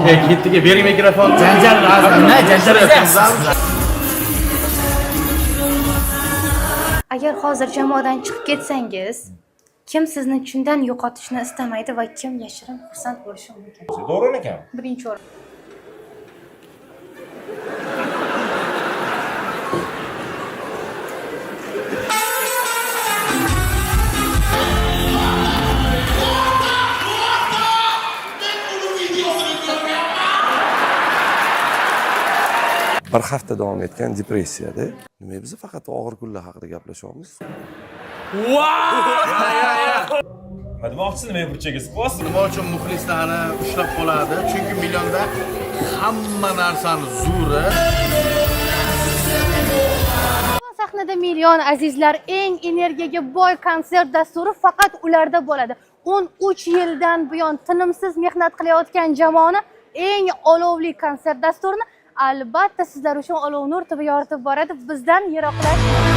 Ketdiga bering mikrofon. Janjal lazım. Ne janjal yapıyorsunuz? Agar hozir jamoadan chiqib ketsangiz, kim sizni chindan yo'qotishni istamaydi va kim yashirin xursand bo'lishi mumkin? To'g'ri ekan. Birinchi o'rin. Bir hafta davom etgan depressiyada nima biz faqat og'ir kunlar haqida gaplashyapmiz. Nima demoqchisiz, nima burchaga siqyapsiz? Nima uchun muxlislarni ushlab qoladi? Chunki millionda hamma narsani zo'ri. Sahnada million azizlar, eng energiyaga boy konsert dasturi faqat ularda bo'ladi. 13 yildan buyon tinimsiz mehnat qilayotgan jamoani eng olovli konsert dasturini albatta sizlar uchun olov nur tibi yoritib boradi. Bizdan yiroqlashmang.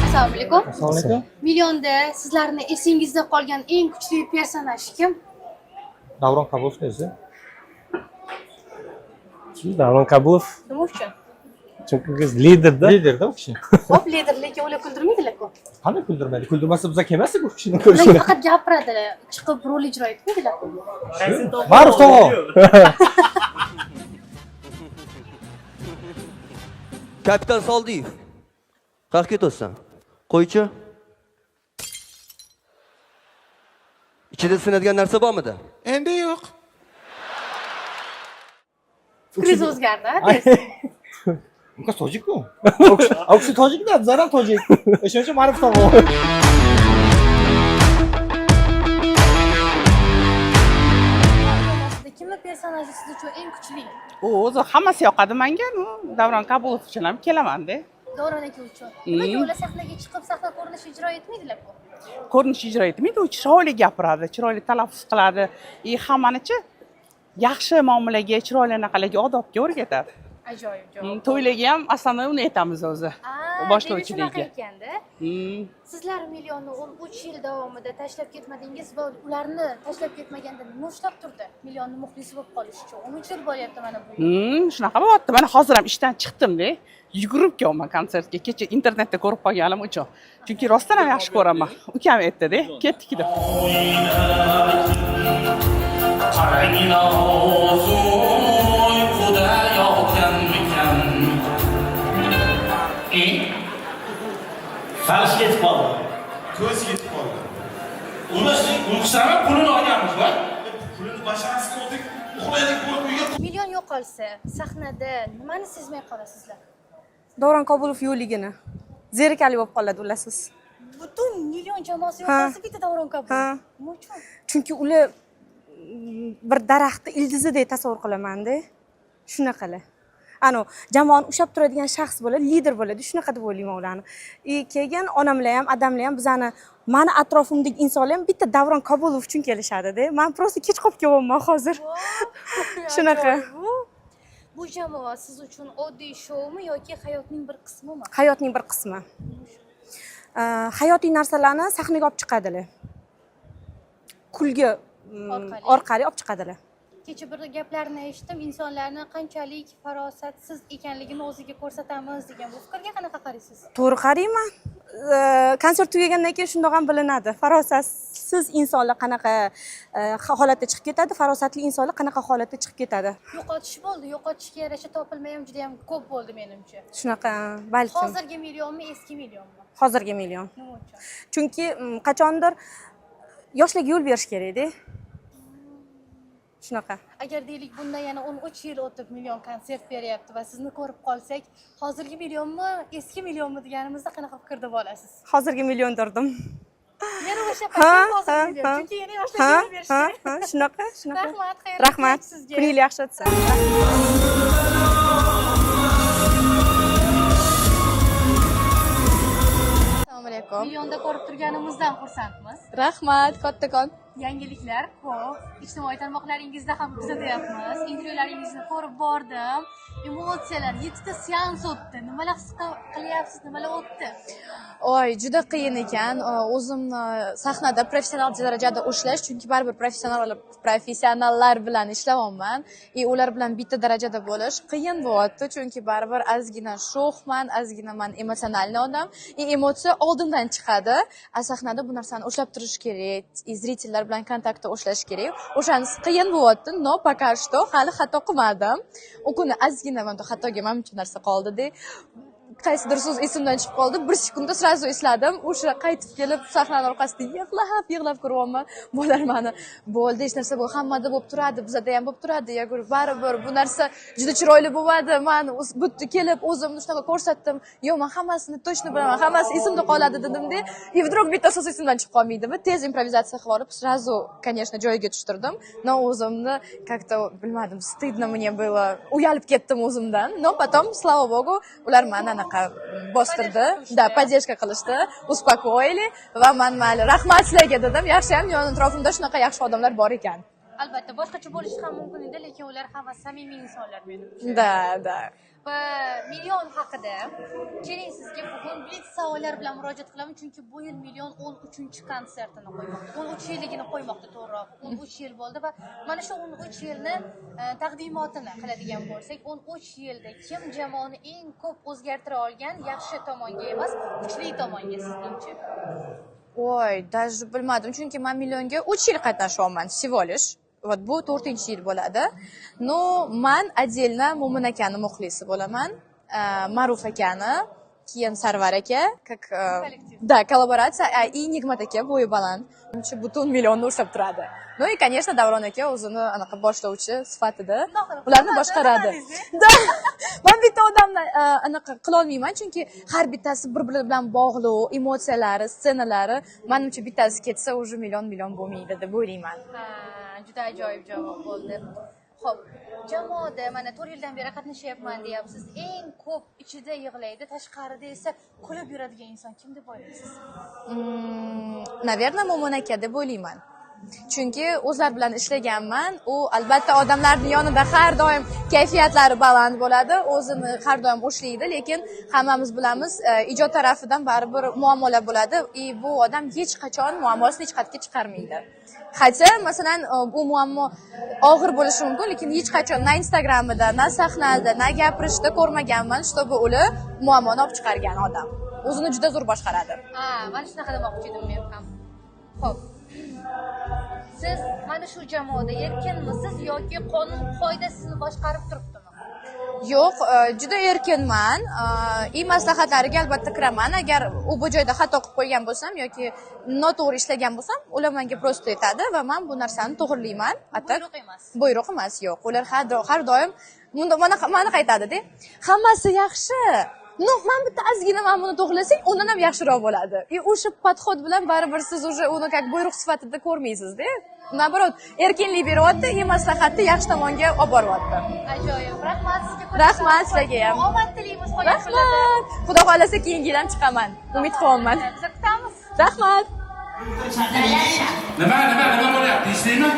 Assalomu alaykum. Assalomu alaykum. Millionda sizlarni esingizda qolgan eng kuchli personaj kim? Davron Kabulov o'zi. Davron Kabulov. Nima uchun? Chunki biz liderda. Liderda u kishi. Xo'p, liderlikka ular kuldirmaydilar-ku. Qanday kuldirmaydi? Kuldirmasa biz kelmasdik u kishini Ular ko'rishga. faqat gapiradi, chiqib rol ijro etmaydilar-ku. Ma'ruf tog'a. Kapitan Soldiyev. Qayerga ketyapsan? Qo'ychi. Ichida sinadigan narsa bormidi? Endi yo'q. Fikringiz o'zgardi, Uka tojik-ku. U kishi tojik-da, bizlar ham tojik. O'shaning uchun ma'ruf tog'a. Kimni personaji siz uchun eng kuchli? O'zi hammasi yoqadi menga. Davron Kabulov uchun ham kelaman-da. Davron aka uchun. Nimaga ular sahnaga chiqib sahna ko'rinishi ijro etmaydilar-ku? Ko'rinish ijro etmaydi, u chiroyli gapiradi, chiroyli talaffuz qiladi. Hammanichi yaxshi muomalaga, chiroyli anaqalarga, odobga o'rgatadi. Ajoyib. To'ylarga ham aslida uni aytamiz o'zi. Boshlovchilikka. Sizlar millionni 13 yil davomida tashlab ketmadingiz va ularni tashlab ketmaganda nima ushlab turdi? Millionni muxlisi bo'lib qolish uchun 13 yil bo'lyapti mana bu. Shunaqa bo'lyapti. Mana hozir ham ishdan chiqdim-da. Yugurib kelman konsertga. Kecha internetda ko'rib qolganim uchun. Chunki rostdan ham yaxshi ko'raman. Ukam aytdi-da, ketdik deb. Fals ketib qoldi. Ko'z ketib qoldi. Ular uyqusidan pulini olganmiz-ku. Pulini basharasiga oldik, uxlaylik bo'lib uyga. Million yo'qolsa, sahnada nimani sezmay qolasizlar? Davron Kabulov yo'qligini. Zerikarli bo'lib qoladi ularsiz. Butun million jamoasi yo'qolsa bitta Davron Kabulov. Nima uchun? Chunki ular bir daraxtni ildizidek tasavvur qilaman-da. Shunaqalar. Jamoani ushlab turadigan shaxs bo'ladi, lider bo'ladi. Shunaqa deb o'ylayman ularni. Keyin onamlar ham, adamlar ham bizani mani atrofimdagi insonlar ham bitta Davron Kabulov uchun kelishadi-da. Men prosta kech qolib kelyapman hozir. Shunaqa. Bu jamoa siz uchun oddiy showmi yoki hayotning bir qismimi? Hayotning bir qismi. Hayotiy narsalarni sahnaga olib chiqadilar. Kulgi orqali olib chiqadilar. Kecha bir gaplarni eshitdim, insonlarni qanchalik farosatsiz ekanligini o'ziga ko'rsatamiz degan. Bu fikrga qanaqa qaraysiz? To'g'ri qarayman. Konsert tugagandan keyin shundoq ham bilinadi. Farosatsiz insonlar qanaqa holatda chiqib ketadi, farosatli insonlar qanaqa holatda chiqib ketadi. Yo'qotish bo'ldi, yo'qotishga yarasha topilmay ham juda ham ko'p bo'ldi menimcha. Shunaqa, balkim. Hozirgi millionmi, eski millionmi? Hozirgi million. Nima uchun? Chunki qachondir yoshlarga yo'l berish kerak-da. Shunaqa. Agar deylik bundan yana 13 yil o'tib million konsert beryapti va sizni ko'rib qolsak, hozirgi millionmi, eski millionmi deganimizda qanaqa fikrda bo'lasiz? Hozirgi million derdim. Yana o'sha paytda hozirgi million. Chunki yana yoshlarga yo'l berish kerak. Shunaqa. Rahmat, xayr. Rahmat. Kuningiz yaxshi o'tsin. Assalomu alaykum. Millionda ko'rib turganimizdan xursandmiz. Rahmat, kattakon. yangiliklar ko'p. Ijtimoiy tarmoqlaringizda ham kuzatyapmiz. Intervyularingizni ko'rib bordim. Emotsiyalar 7 ta seans o'tdi. Nimalar his qilyapsiz? Nimalar o'tdi? Oy, juda qiyin ekan. O'zimni sahnada professional darajada ushlash, chunki baribir professionallar bilan ishlayapman. Ular bilan bitta darajada bo'lish qiyin bo'lyapti, chunki baribir ozgina sho'xman, ozgina men emotsionalniy odam. Emotsiya oldindan chiqadi. Sahnada bu narsani ushlab turish kerak, zritellar bilan kontaktda ushlash kerak. O'shanisi qiyin bo'lyapti, no пока что hali xato qilmadim. U kuni ozgina men xatoga menimcha narsa qoldi-da. Qaysidir so'z esimdan chiqib qoldi. 1 sekundda srazu esladim. O'sha qaytib kelib sahnaning orqasida yig'lab ko'ryapman. Bolalar meni bo'ldi, hech narsa bu hammada bo'lib turadi, bizda ham bo'lib turadi. Baribir bu narsa juda chiroyli bo'ladi. Men bu yerga kelib o'zimni shunaqa ko'rsatdim. Yo'q, men hammasini точно bilaman, hammasi esimda qoladi dedim-da. И вдруг bitta so'z esimdan chiqib qolmaydimi? Tez improvizatsiya qilib olib, srazu, конечно, joyiga tushtirdim. Но o'zimni как-то bilmadim, stidno мне было. Uyalib ketdim o'zimdan. Но потом, слава богу, ular meni bostirdi, поддержка qilishdi, uspokоили va men mayli rahmat sizlarga dedim. Yaxshi ham yon atrofimda shunaqa yaxshi odamlar bor ekan. Albatta, boshqacha bo'lishi ham mumkin edi, lekin ular hammasi samimiy insonlar menimcha. Da. Va million haqida keling sizga bugun blitz savollar bilan murojaat qilaman, chunki bu yil million 13-konsertini qo'ymoqda. 13 yilligini qo'ymoqda to'g'riroq. 13 yil bo'ldi va mana shu 13 yilni taqdimotini qiladigan bo'lsak, 13 yilda kim jamoani eng ko'p o'zgartira olgan, yaxshi tomonga emas, kuchli tomonga sizningcha? Oy, даже bilmadim, chunki men millionga 3 yil qatnashyapman, всего лишь. Вот bu 4-yil bo'ladi. No, men отдельно Mo'min akani muxlisi bo'laman. Ma'ruf akani, keyin Sarvar aka, как да, kollaboratsiya, и Nigmat aka bo'yi baland. Menimcha butun millionni ushlab turadi. No, и конечно, Davron aka o'zini anaqa boshlovchi sifatida ularni boshqaradi. Men bitta odamni anaqa qila olmayman, chunki har bittasi bir-biri bilan bog'liq, emotsiyalari, ssenalari, menimcha bittasi ketsa, уже million bo'lmaydi deb o'ylayman. Juda ajoyib javob bo'ldi. Xo'p, jamoada mana 4 yildan beri qatnashyapman deyapsiz. Eng ko'p ichida yig'laydi, tashqarida esa kulib yuradigan inson kim deb o'ylaysiz? Naverna Mo'min aka deb o'ylayman. Chunki o'zlar bilan ishlaganman, u albatta odamlarning yonida har doim kayfiyatlari baland bo'ladi, o'zini har doim o'shlaydi, lekin hammamiz bilamiz, ijod tarafidan baribir muammolar bo'ladi. Bu odam hech qachon muammosini hech qayerga chiqarmaydi. Hatto, masalan, bu muammo og'ir bo'lishi mumkin, lekin hech qachon na Instagramida, na sahnada, na gapirishda ko'rmaganman, чтобы ular muammoni olib chiqargan odam. O'zini juda zo'r boshqaradi. Mana shunaqa demoqchi edim men ham. Xo'p. Siz mana shu jamoada erkinmisiz yoki qonun qoida sizni boshqarib turibdimi? Yo'q, juda erkinman. Maslahatlariga albatta kiraman. Agar u bu joyda xato qilib qo'ygan bo'lsam yoki noto'g'ri ishlagan bo'lsam, ular menga prosta aytadi va men bu narsani to'g'rilayman. Buyruq emas, yo'q. Ular har doim mana qaytadi-da. Hammasi yaxshi. No, men bitta ozgina men buni to'g'rilasak, undan ham yaxshiroq bo'ladi. O'sha podxod bilan baribir siz уже uni как buyruq sifatida ko'rmaysiz-da. Nabarot, erkinlik beryapti, maslahatni yaxshi tomonga olib boryapti. Ajoyib. Rahmat sizga. Rahmat sizlarga ham. Omad tilaymiz qolgan kunlarda. Rahmat. Xudo xolasa keyingi yil ham chiqaman. Umid qilaman. Biz kutamiz. Rahmat. Nima bo'lyapti? Eslaymi?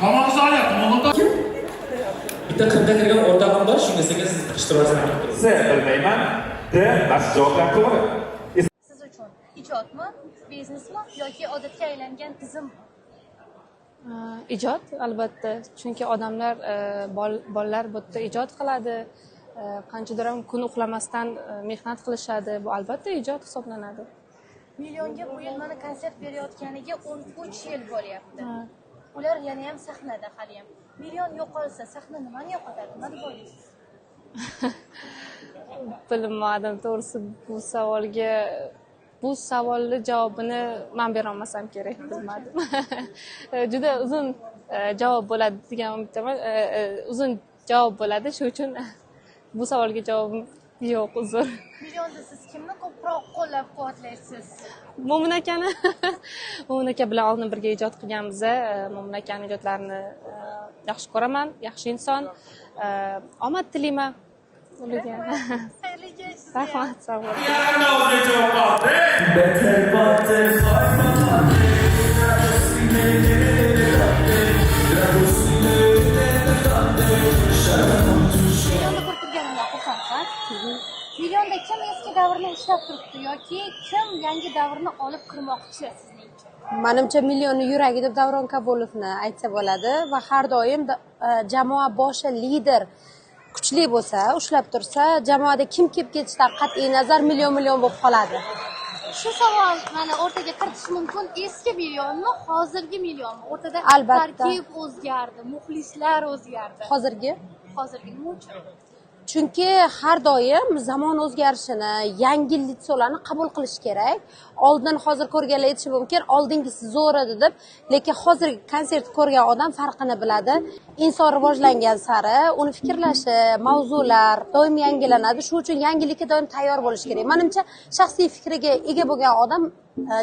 Tomoq olyapti, o'g'ilda. Bitta qirqqa kirgan o'rtog'im bor, shunga siz ishtirokchiman. Sen bilmayman. Bas javoblar to'g'ri. Siz uchun ijodmi, biznesmi yoki odatga aylangan tizim? Ijod albatta, chunki odamlar bolalar bu yerda ijod qiladi, qanchadir ham kun uxlamasdan mehnat qilishadi. Bu albatta ijod hisoblanadi. Millionga bu yil mana konsert berayotganiga 13 yil bo'lyapti. Ular yana ham sahnada hali ham. Million yo'qolsa, sahna nimani yo'qotadi? Nima deb o'ylaysiz? Bilmadim, to'g'risi bu savolni javobini men bera olmasam kerak, bilmadim. Juda uzun javob bo'ladi degan umiddaman. Uzun javob bo'ladi, shuning uchun bu savolga javobim yo'q, uzr. Millionda siz kimni ko'proq qo'llab-quvvatlaysiz? Mo'min akani. Mo'min aka bilan oldin birga ijod qilganmiz. Mo'min akaning ijodlarini yaxshi ko'raman, yaxshi inson. Omad tilayman. Xayrli kech sizga. Rahmat, sog' bo'ling. Yana o'zga javob oldi. ushlab turibdi yoki kim yangi davrni olib kirmoqchi sizningcha? Menimcha millionni yuragi deb Davron Kabulovni aytsa bo'ladi va har doim jamoa boshi lider kuchli bo'lsa, ushlab tursa, jamoada kim kelib ketishidan qat'iy nazar million bo'lib qoladi. Shu savol mana o'rtaga kiritish mumkin. Eski millionmi, hozirgi millionmi? O'rtada Albatta. tarkib o'zgardi, muxlislar o'zgardi. Hozirgi Nima uchun? chunki har doim zamon o'zgarishini, yangi litsolarni qabul qilish kerak. Oldin hozir ko'rganlar aytishi mumkin, oldingisi zo'r edi deb, lekin hozirgi konsert ko'rgan odam farqini biladi. Inson rivojlangan sari uni fikrlashi, mavzular doim yangilanadi. Shuning uchun yangilikka doim tayyor bo'lish kerak. Menimcha, shaxsiy fikriga ega bo'lgan odam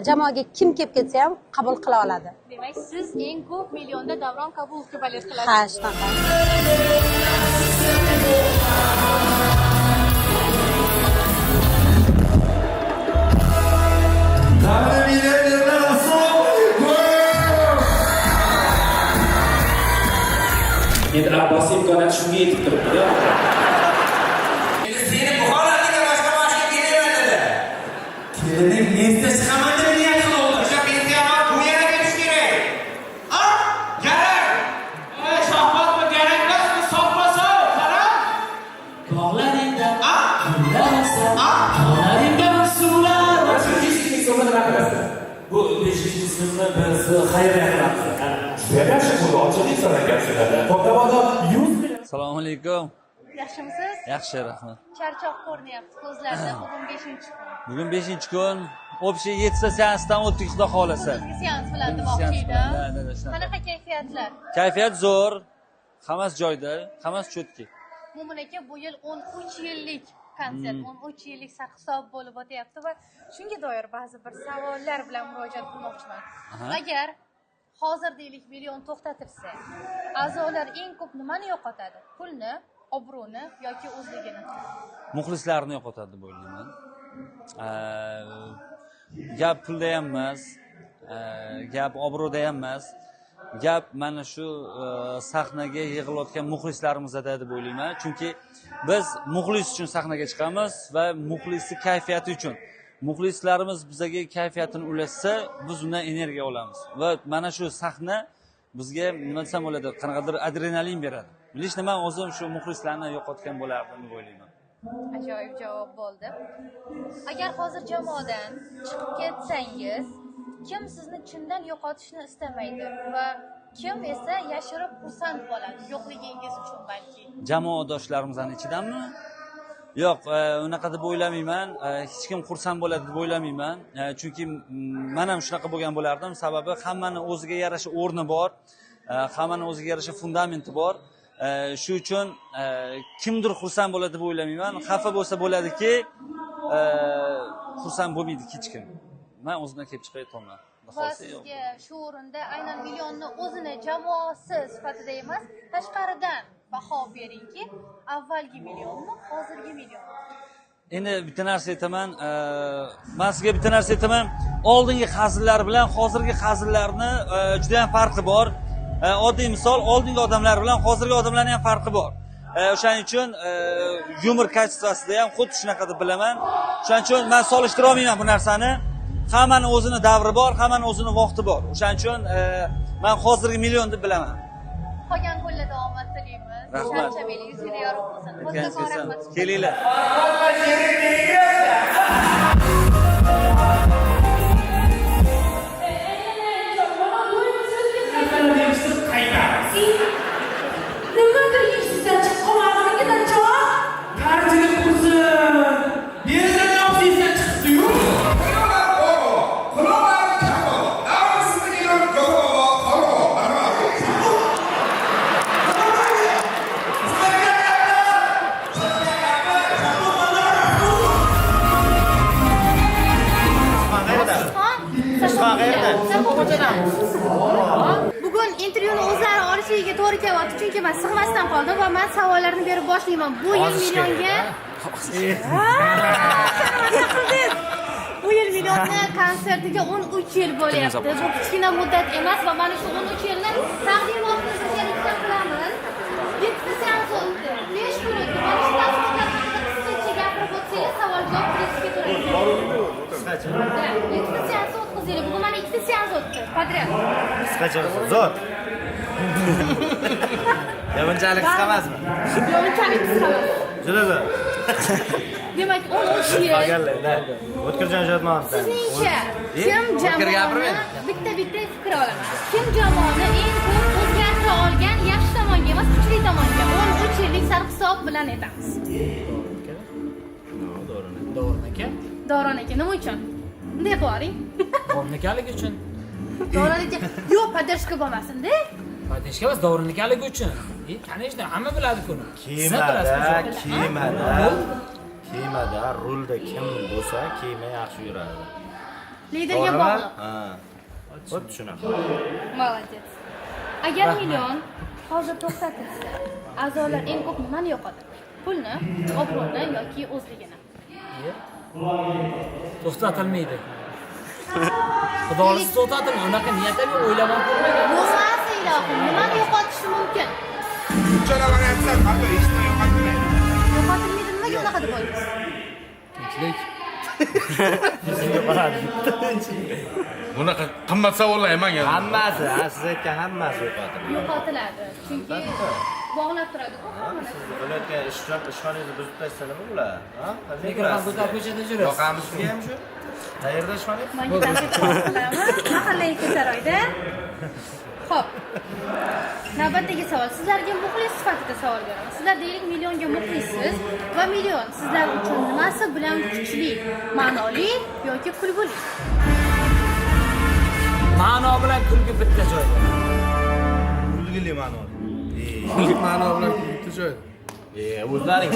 jamoaga kim kelib ketsa ham qabul qila oladi. Demak, siz eng ko'p millionda Davron Kabulovga balet qilasiz. Ha, shunaqa. Endi Abbos imkoniyati shunga yetib turibdi-da. Seni bu holatiga boshqa boshqa kelaman dedi. Kelining nesta chiqaman deb niyat qildi. O'sha pensiyaga bu yerga kelish kerak. A? Kerak. Shohbatmi kerak emas, sopmasa, qara. Bog'laringda A? kunlarsa, qonaringda suvlar va chizishni so'zini raqamlar. Bu 5-sinfni biz xayriya qilamiz. Juda yaxshi bo'ldi, ochiqlik so'ragansiz. To'g'ri, 100 million. Assalomu alaykum. Yaxshimisiz? Yaxshi, rahmat. Charchoq ko'rinyapti ko'zlarda. Bugun 5-kun. Bugun 5-kun. Общий 7 seansdan o'tdik, xudo xolasa. Ikki seans bilan demoqchi edim. Qanaqa kayfiyatlar? Kayfiyat zo'r. Hammasi joyida, hammasi cho'tki. Mo'min aka, bu yil 13 yillik konsert, 13 yillik sarhisob bo'lib o'tyapti va shunga doir ba'zi bir savollar bilan murojaat qilmoqchiman. Agar hozir deylik million to'xtatilsa, a'zolar eng ko'p nimani yo'qotadi? Pulni, obro'ni yoki o'zligini? Muxlislarni yo'qotadi deb o'ylayman. Gap pulda ham emas, gap obro'da ham emas. Gap mana shu sahnaga yig'ilayotgan muxlislarimizda deb o'ylayman. Chunki biz muxlis uchun sahnaga chiqamiz va muxlisning kayfiyati uchun. Muxlislarimiz bizga kayfiyatini ulashsa, biz undan energiya olamiz. Va mana shu sahna bizga nima desam bo'ladi, qanaqadir adrenalin beradi. Bilishni men o'zim shu muxlislarni yo'qotgan bo'lardim deb o'ylayman. Ajoyib javob bo'ldi. Agar hozir jamoadan chiqib ketsangiz, kim sizni chindan yo'qotishni istamaydi va kim esa yashirib xursand bo'ladi yo'qligingiz uchun balki? Jamoadoshlarimizdan ichidanmi? Yo'q, unaqa deb o'ylamayman. Hech kim xursand bo'ladi deb o'ylamayman. Chunki men ham shunaqa bo'lgan bo'lardim. Sababi hammani o'ziga yarasha o'rni bor, hammani o'ziga yarasha fundamenti bor. Shu uchun kimdir xursand bo'ladi deb o'ylamayman. Xafa bo'lsa bo'ladiki, xursand bo'lmaydi hech kim. Men o'zimdan kelib chiqayapman. Va sizga shu o'rinda aynan millionni o'zini jamoasi sifatida emas, tashqaridan baho beringki, avvalgi millionmi, hozirgi millionmi? Endi bitta narsa aytaman, men sizga bitta narsa aytaman. Oldingi hazillar bilan hozirgi hazillarni juda ham farqi bor. Oddiy misol, oldingi odamlar bilan hozirgi odamlarning ham farqi bor. O'shaning uchun yumor kачествосida ham xuddi shunaqa deb bilaman. O'shaning uchun men solishtira olmayman bu narsani. Hammani o'zini davri bor, hammani o'zini vaqti bor. O'shaning uchun men hozirgi million deb bilaman. Qolgan kunlarda omad tilaymiz. Rahmat. Charchamaylik, yuzga yorug' bo'lsin. O'zga rahmat. Kelinglar. Bugun intervyuni o'zlari olishiga to'g'ri kelyapti, chunki men sig'masdan qoldim va men savollarni berib boshlayman. Bu yil millionga Bu yil millionni konsertiga 13 yil bo'lyapti. Bu kichkina muddat emas va mana shu 13 yilni taqdimotni birgalikda qilamiz. Bitta seans o'tdi. 5 kun o'tdi. Mana shu qisqacha gapirib o'tsangiz savol javob berishga to'g'ri qisqacha. Ikkita seans o'tkazaylik. Bugun mana ikkita seans o'tdi. Podrяд. Qisqacha zo'r. Ya bunchalik qisqa emasmi? Yo'q, unchalik qisqa emas. Juda zo'r. Demak, 13 yil. O'tkirjon Shodmonov. Sizningcha kim jamoani bitta fikr olaman. Kim jamoani eng ko'p o'zgartira olgan yaxshi tomonga emas, kuchli tomonga 13 yillik sarhisob bilan aytamiz. Davron aka. Davron aka, nima uchun? Bunday qilaring. Davron akaligi uchun. Davron aka, yo'q, podдержка bo'lmasin-da. Podдержка emas, Davron akaligi uchun. Конечно, hamma biladi buni. Kemada rulda kim bo'lsa, kema yaxshi yuradi. Liderga bog'liq. Ha. Xuddi shunaqa. Молодец. Agar million hozir to'xtatilsa, a'zolar eng ko'p nimani yo'qotadi? Pulni, obro'ni yoki o'zligini? To'xtatilmaydi. Xudolis to'xtatilmaydi. Unaqa niyatini o'ylamay ko'rmagan. Bo'lmasa ilohim, nimani yo'qotishi mumkin? Uchalarini aytsam, hatto hech nima yo'qotmaydi. Yo'qotilmaydi, nimaga unaqa deb o'ylaysiz? Tinchlik. Bizga qaradi. Bunaqa qimmat savollar emas ya. Hammasi, siz aytgan hammasi yo'qotiladi. Yo'qotiladi. Chunki bog'lab turadi-ku hammasi. Bularga ishxonangizni buzib tashlashadimi bular? Ha? Mikrofon ko'tarib ko'chada yurasiz. Yoqamizga ham shu. Qayerda ishxonangiz? Menga tashkil qilamiz. Mahalliy saroyda. Xo'p. Navbatdagi savol. Sizlarga muxlis sifatida savol beraman. Sizlar deylik millionga muxlissiz va million sizlar uchun nimasi bilan kuchli? Ma'noli yoki kulguli? Ma'no bilan kulgi bitta joyda. Kulgili ma'no. Ma'no bilan bitta joy. O'zlaring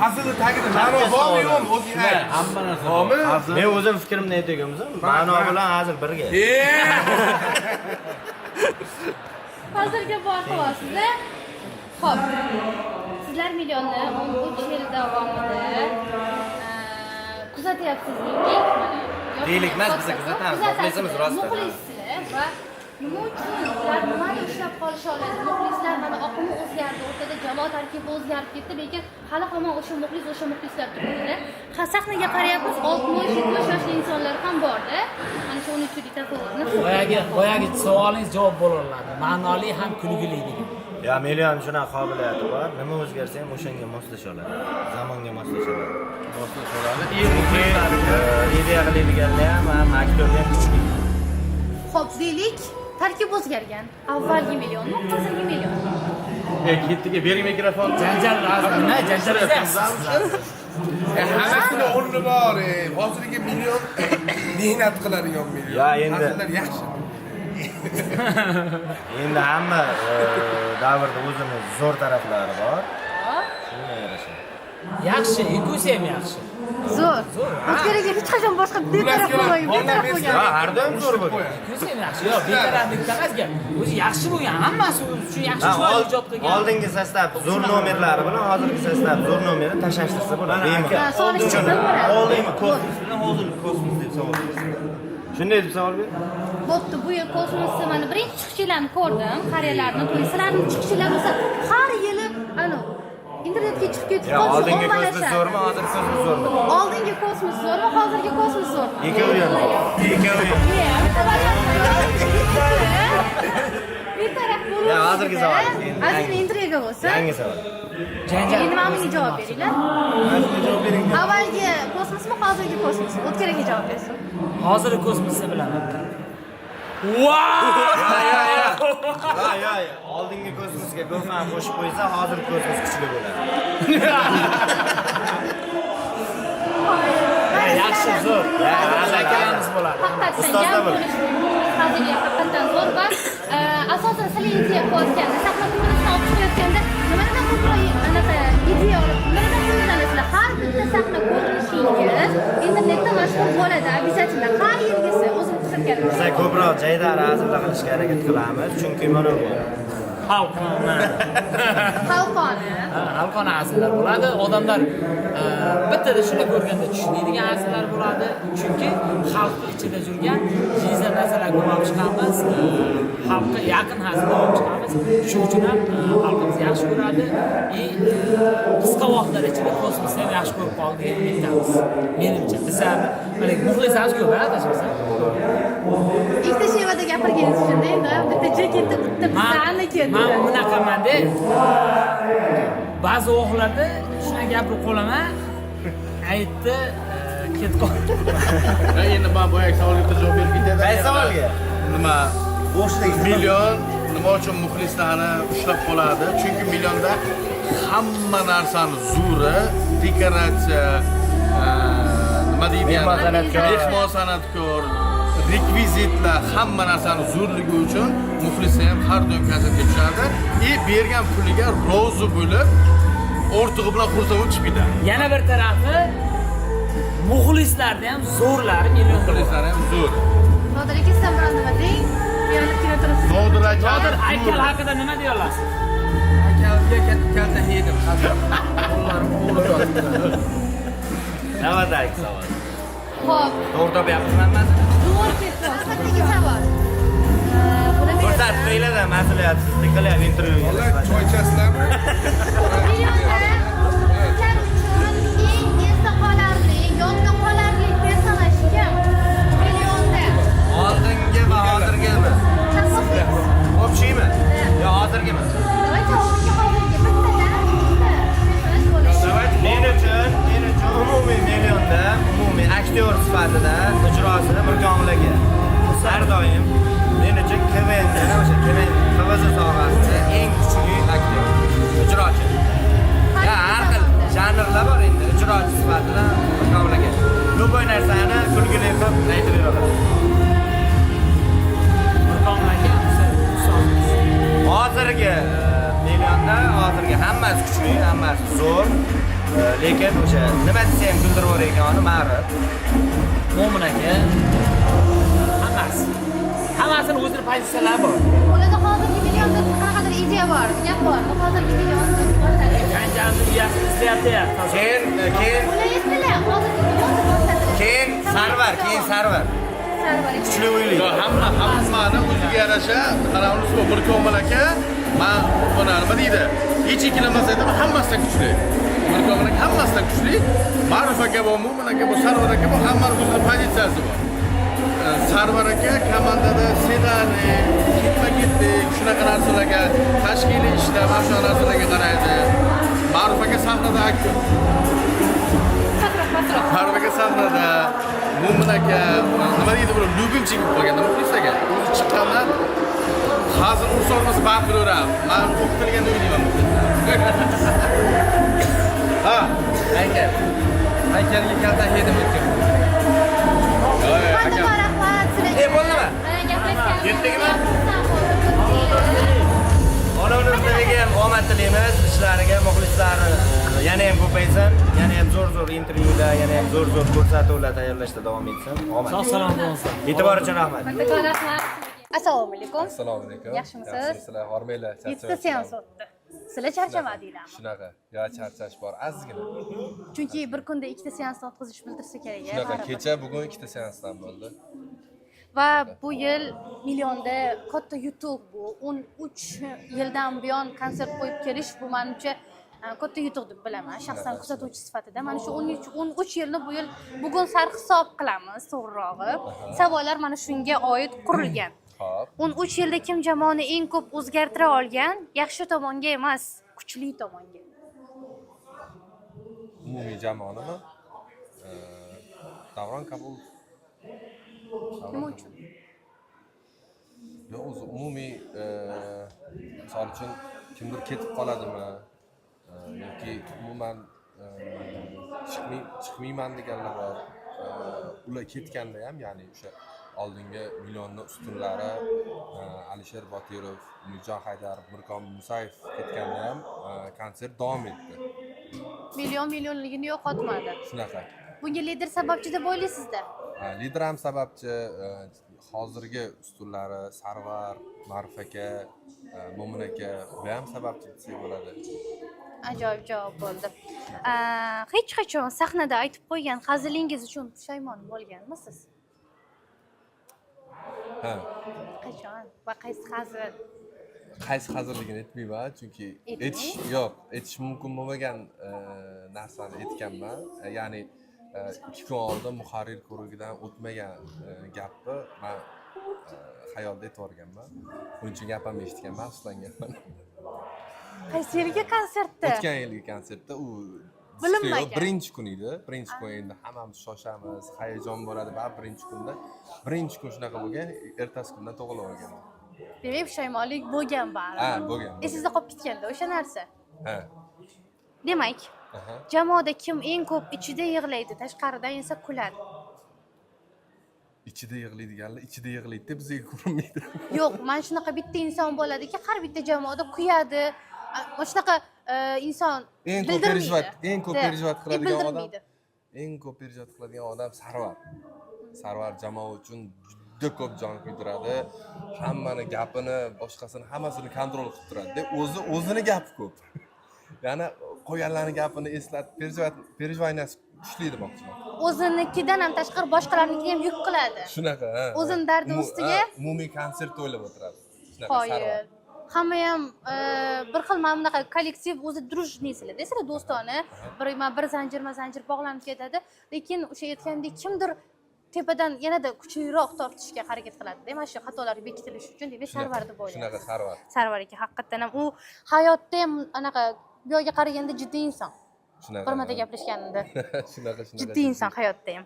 Hazilni tagida ma'no bormi yo'qmi? O'zing ayt. hamma narsa bormi? Men o'zim fikrimni aytganman. Ma'no bilan hazil birga. Hozirga bor qilyapsiz-da. Xo'p. Sizlar millionni 13 yil davomida kuzatyapsizki, mana Deylik emas, biz kuzatamiz. Muxlisimiz rostda. Muxlislar va nima uchun ular nimani ushlab qolisha oladi? Muxlislar mana oqimi o'zgardi, o'rtada jamoa tarkibi o'zgarib ketdi, lekin hali hamon o'sha muxlislar turibdi. Sahnaga qarayapmiz, 60-70 yoshli insonlar ham bor-da. Mana shu 13 yillik tafovutni. Boyagi savolingiz javob bo'laveradi. Ma'noli ham kulgili degan. Ya million shunaqa qobiliyati bor. Nima o'zgarsa ham o'shanga moslasha oladi. Zamonga moslasha oladi. Ideya qiladiganlar ham aktyorlar kuchli. Xo'p, deylik, tarkib o'zgargan. Avvalgi millionmi, hozirgi million? Ketdiga bering mikrofon. Janjal lazim. Nima janjal emas? Hammasini o'rni bor. Hozirgi million mehnat qiladigan million. Ya endi Hazillar yaxshi. endi hamma davrda o'zini zo'r taraflari bor. Shunga yarasha. Yaxshi, ikusi ham yaxshi. Zo'r. O'zgalarga hech qachon boshqa betaraf bo'lmagan, betaraf bo'lgan. Ha, har doim zo'r bo'lgan. Ikusi ham yaxshi. Yo'q, betaraflik emas gap. O'zi yaxshi bo'lgan, hammasi shu yaxshi ishlar ijod qilgan. Oldingi sostav zo'r nomerlari bilan hozirgi sostav zo'r nomerni tashlashtirsa bo'ladi. Oldingi kosmos bilan hozirgi kosmos deb savol berasiz. Shunday deb savol ber. Bo'pti, bu yil kosmosda mana birinchi chiqishlarini ko'rdim, qariyalarni, sizlarning chiqishlar bo'lsa, har yili internetga chiqib ketib qolsa, Oldingi kosmos zo'rmi, hozirgi kosmos zo'rmi? Oldingi kosmos zo'rmi, hozirgi kosmos zo'rmi? Ikkovi ham. Betaraf bo'lib. Ya, hozirgi savol. Ozgina intriga bo'lsa. Yangi savol. Endi menga javob beringlar. Javob bering. Avvalgi kosmosmi, hozirgi kosmosmi? O'tkiraga javob bersin. Hozirgi kosmosni bilaman. Ya. Oldingi kosmosga go'fan qo'shib qo'ysa, hozirgi kosmos kuchli bo'ladi. Yaxshi, zo'r. Zakaramiz bo'ladi. Ustozlar bo'ladi. Hozirgi haqiqatan zo'r va asosan sizlar qilayotganda, sahna ko'rinishini olib chiqayotganda nimadan ko'proq anaqa ideya olib, nimadan foydalanasizlar? Har bitta sahna ko'rinishingiz internetda mashhur bo'ladi, обязательно. Har yilgisi o'zim qiziqganim. Biz ko'proq jaydari hazillar qilishga harakat qilamiz, chunki mana bu xalqona. Xalqona. Xalqona asllar bo'ladi. Odamlar bittada shuni ko'rganda tushunadigan narsalar bo'ladi. Chunki xalq ichida yurgan jiza narsalar ko'rib chiqamiz. Xalqqa yaqin hazil olib chiqamiz. Shuning uchun ham xalqimiz yaxshi ko'radi. Qisqa vaqtlar ichida kosmosni ham yaxshi ko'rib qoldik deb aytamiz. Menimcha biz ham mana muxlislarimiz ko'p, tashqarida. Ikkita shevada gapirganingiz uchun endi bitta jaketni bitta bizani keldi. Men bunaqamanda ba'zi o'g'illarda shuna gapirib qolaman. Aytdi, ketib qoldi. Endi men boyagi savolga javob berib ketaman. Qaysi savolga? Nima? Bo'shlik Million nima uchun muxlislarni ushlab qoladi? Chunki millionda hamma narsani zo'ri, dekoratsiya, nima deydi? Mehmon san'atkor, rekvizitlar, hamma narsani zo'rligi uchun muxlislar ham har doim konsertga tushadi. Bergan puliga rozi bo'lib, o'rtig'i bilan xursand bo'lib chiqib ketadi. Yana bir tarafi muxlislarda ham zo'rlari million muxlislar ham zo'r. Nodir aka sizdan bilan nima deng? Uyalib kela turibsiz. Nodir aka. Nodir aykal haqida nima deya olasiz? Akalga kalta yedim. Qo'llarim o'g'lib Navbatdagi savol. Xo'p, To'g'ri topyapsizmi hammasi? to'g'ri ketdi. Faqatgina savol. Ko'rsatib qo'yinglar-da, mas'uliyatsizlik qilyapti intervyuga. Choy ichasizlarmi? Millionda sizlar uchun eng esda qolarli, yodda qolarli personaj kim? Millionda. Oldingi va hozirgimi? Общийmi? Yo, hozirgimi? Davay javobga hozirgi bittadan personaj bo'lishi. Men uchun umumiy millionda umumiy aktyor sifatida ijrosini Mirkomil har doim men uchun KVNda o'sha KVN TVZ sohasida eng kuchli aktyor, ijrochi. Ya har xil janrlar bor endi, ijrochi sifatida Mirkomil aka. Ko'p narsani kulgili qilib aytib beradi. Mirkomil aka Hozirgi millionda hozirgi hammasi kuchli, hammasi zo'r. Lekin o'sha nima desam kuldirib yuborayotgani ma'rif. Mo'min aka hammasini o'zini pozitsiyalari bor. Ularda hozirgi millionda qanaqadir ideya bor, gap bor. Hozirgi millionni ko'rsatadi. Qanchamiz uyasini izlayapti. Keyin keyin Sarvar. Kuchli o'ylik. Hammani o'ziga yarasha qaramimiz bor. Mirkomil aka, men buni nima deydi? Hech ikkilanmas aytaman, hammasidan kuchli. Mirkomil aka hammasidan kuchli. Ma'ruf aka bor, Mo'min aka bor, Sarvar aka bor, hammani o'zining pozitsiyasi bor. Sarvar aka komandada ssenariy, ketma-ketlik, shunaqa narsalarga, tashkiliy ishlar, mana shu narsalarga qaraydi. Ma'ruf aka sahnada aktyor. Ma'ruf aka sahnada, Mo'min aka nima deydi bu любимчик bo'lib qolganda muxlisaga. O'zi chiqqandan hozir ursolmasa baqiraveradi. Men o'qitilganda o'ylayman. Ha, Haykalga kalta yedim o'tgan. Qanday rahmat sizlarga. Bo'ldimi? Yetdikmi? Onamizga ham omad tilaymiz, ishlariga, muxlislari yana ham ko'paysin, yana ham zo'r intervyular, yana ham zo'r ko'rsatuvlar tayyorlashda davom etsin. Omad. Sog' bo'lsin. E'tibor uchun rahmat. Kattakon rahmat. Assalomu alaykum. Assalomu alaykum. Yaxshimisiz? Sizlar hormanglar, Yettita seans o'tdi. Sizlar charchamadinglarmi? Shunaqa. Yo, charchash bor, ozgina. Chunki bir kunda ikkita seansni o'tkazish bildirsa kerak. Shunaqa. Kecha bugun ikkita seansdan bo'ldi. Va bu yil millionda katta yutuq bu. 13 yildan buyon konsert qo'yib kelish bu menimcha katta yutuq deb bilaman. Shaxsan kuzatuvchi sifatida mana shu 13 yilni bu yil bugun sarhisob qilamiz, to'g'rirog'i. Savollar mana shunga oid qurilgan. 13 yilda kim jamoani eng ko'p o'zgartira olgan? Yaxshi tomonga emas, kuchli tomonga. Umumiy jamoanimi? Davron Kabulov. Nima uchun? Yo, o'zi umumiy misol uchun kimdir ketib qoladimi yoki umuman chiqmayman deganlar bor. Ular ketganda ham, ya'ni o'sha oldingi millionni ustunlari Alisher Botirov, Nurjon Haydarov, Mirkomil Musayev ketganda ham konsert davom etdi. Millionligini yo'qotmadi. Shunaqa. Bunga lider sababchi deb o'ylaysizda? Lider ham sababchi, hozirgi ustunlari Sarvar, Ma'ruf aka, Mo'min aka bu ham sababchi desak bo'ladi. Ajoyib javob bo'ldi. Hech qachon sahnada aytib qo'ygan hazilingiz uchun pushaymon bo'lganmisiz? Ha. Qachon va qaysi hazil? Qaysi hazilligini aytmayman, chunki aytish mumkin bo'lmagan narsani aytganman. Ya'ni 2 kun oldin muharrir ko'rigidan o'tmagan gapni men xayolda aytib Buning uchun gap ham eshitganman, afsuslanganman. Qaysi yilgi konsertda? O'tgan yilgi konsertda u bilinmagan. Birinchi kun edi. Birinchi kun endi hammamiz shoshamiz, hayajon bo'ladi. Birinchi kunda, birinchi kun shunaqa bo'lgan, ertasi kundan to'g'rilib olganman. Demak, pushaymonlik bo'lgan baribir. Ha, bo'lgan. Esingizda qolib ketganda o'sha narsa. Ha. Demak, jamoada kim eng ko'p ichida yig'laydi, tashqaridan esa kuladi? Ichida yig'laydiganlar ichida yig'laydi, bizga ko'rinmaydi. Yo'q, mana shunaqa bitta inson bo'ladiki, har bitta jamoada kuyadi. Mana shunaqa inson eng ko'p perjovat qiladigan odam, eng ko'p perjovat qiladigan odam Sarvar. Sarvar jamoa uchun juda ko'p jon kuydiradi. Hammani gapini, boshqasini hammasini kontrol qilib turadi. O'zini gapi ko'p. Ya'ni qo'yganlarning gapini eslatib, perjovaniyasi kuchli demoqchiman. O'zinikidan ham tashqari boshqalarnikiga ham yuk qiladi. Shunaqa, ha. O'zini dardi ustiga umumiy konsert o'ylab o'tiradi. Qoyil. Hamma ham bir xil mana bunaqa kollektiv o'zi drujniysilar, sizlar do'stona, bir zanjir bog'lanib ketadi, lekin o'sha aytgandek kimdir tepadan yanada kuchliroq tortishga harakat qiladi. Mana shu xatolar bekitilishi uchun demak Sarvar deb o'ylayman. Shunaqa Sarvar. Sarvar aka haqiqatan ham u hayotda ham anaqa bu yoqqa qaraganda jiddiy inson. Shunaqa. Qurmada gaplashganimda. Shunaqa. Jiddiy inson hayotda ham.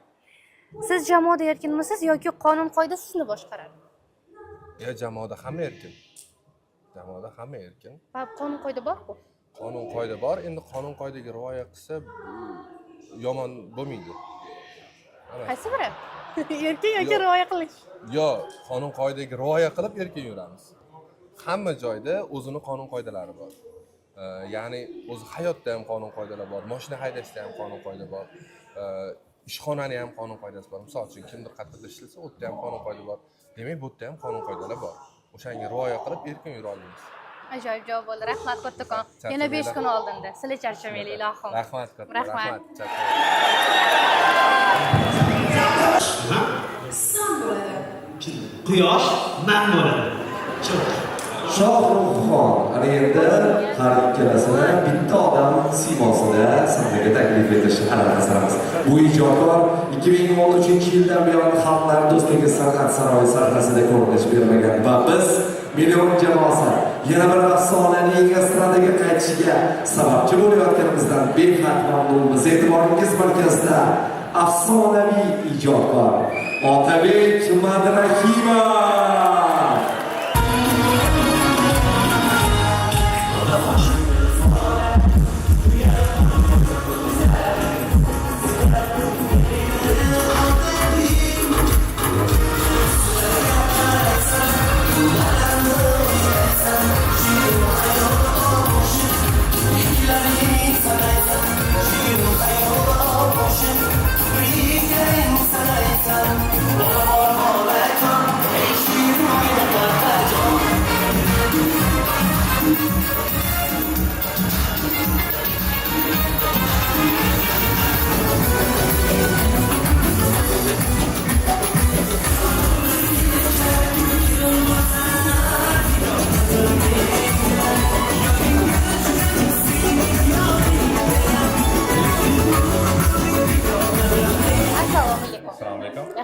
Siz jamoada erkinmisiz yoki qonun qoida sizni boshqaradi? Ya jamoada hamma erkin. Jamoada hamma erkin. Va qonun qoida bor-ku. Qonun qoida bor. Endi qonun qoidaga rioya qilsa yomon bo'lmaydi. Qaysi biri? Erkin yoki rioya qilish? Yo'q, qonun qoidaga rioya qilib erkin yuramiz. Hamma joyda o'zini qonun qoidalari bor. Ya'ni o'zi hayotda ham qonun qoidalar bor, mashina haydashda ham qonun qoida bor. Ishxonani ham qonun qoidasi bor. Misol uchun kimdir qattiq ishlasa, u yerda ham qonun qoida bor. Demak, bu yerda ham qonun qoidalar bor. O'shanga rioya qilib erkin yura olamiz. Ajoyib javob bo'ldi. Rahmat kattakon. Yana 5 kun oldinda. Sizlar charchamaylik, ilohim. Rahmat katta. Rahmat. Quyosh man bo'ladi. Shohruxxon ana endi har ikkalasini bitta odam siymosida sahnaga taklif etishni qilamiz. Bu ijodkor 2013-yildan buyon Xalqlar do'stligi san'at saroyi sahnasida ko'rinish bermagan va biz Million jamoasi yana bir afsonaning estradaga qaytishiga sababchi bo'layotganimizdan behad mamnunmiz. E'tiboringiz markazida afsonaviy ijodkor Otabek Madrahimov.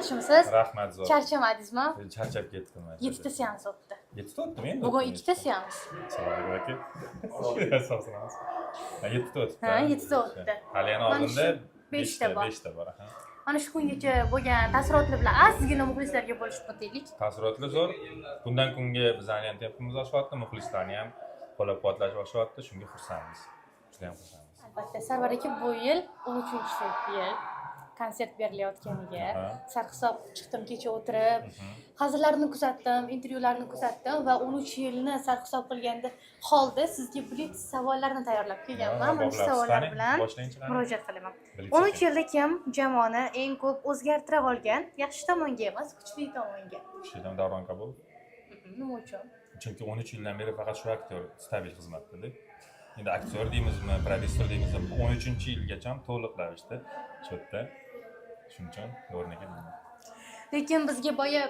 Yaxshimisiz? Rahmat zo'r. Charchamadingizmi? Charchab ketdim. 7 ta seans o'tdi. 7 ta o'tdimi endi? Bugun 2 ta seans. Assalomu alaykum. 7 ta o'tdi. Ha, 7 ta o'tdi. Hali yana oldinda 5 ta bor. 5 ta bor. Mana shu kungacha bo'lgan taassurotlar bilan ozgina muxlislarga bo'lishib o'taylik. Taassurotlar zo'r. Kundan kunga bizning ham tempimiz oshyapti, muxlislarni ham qo'llab-quvvatlash boshyapti. Shunga xursandmiz. Juda ham xursandmiz. Albatta, Sarvar aka bu yil 13-yil konsert berilayotganiga sarhisob chiqdim kecha o'tirib, hazillarni kuzatdim, intervyularni kuzatdim va 13 yilni sarhisob qilganda holda sizga blitz savollarni tayyorlab kelganman. Mana shu savollar bilan murojaat qilaman. 13 yilda kim jamoani eng ko'p o'zgartira olgan? Yaxshi tomonga emas, kuchli tomonga. Kuchlidan Davron Kabul. Nima uchun? Chunki 13 yildan beri faqat shu aktyor stabil xizmatda. Endi aktyor deymizmi, prodyuser deymizmi, 13-yilgacha to'liq ravishda shu yerda. Shuning uchun o'rniga. Lekin bizga boya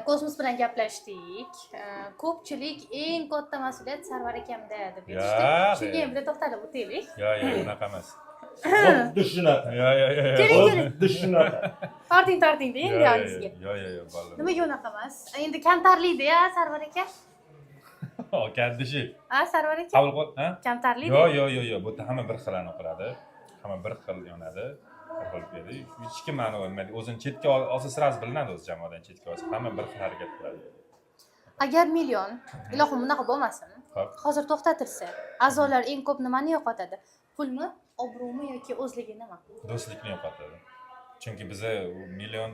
Kosmos bilan gaplashdik. Ko'pchilik eng katta mas'uliyat Sarvar akamda deb aytishdi. Shunga ham bitta to'xtalib o'taylik. Yo'q, unaqa emas. Xuddi shunaqa. Xuddi shunaqa. Torting de endi yoningizga. Yo'q, bolalar. Nimaga unaqa emas? Endi kamtarlikda-ya Sarvar aka. Kaddishi. Ha, Sarvar aka. Qabul qil, ha? Kamtarlik. Yo'q, bu hamma bir xilani qiladi. Hamma bir xil yonadi. Hech kim ma'ni olmaydi. O'zini chetga olsa sirasi bilinadi o'z jamoadan chetga olsa. Hamma bir xil harakat qiladi. Agar million, ilohim bunaqa bo'lmasin. Hozir to'xtatilsa, a'zolar eng ko'p nimani yo'qotadi? Pulmi, obro'mi yoki o'zligi nima? Do'stlikni yo'qotadi. Chunki biza million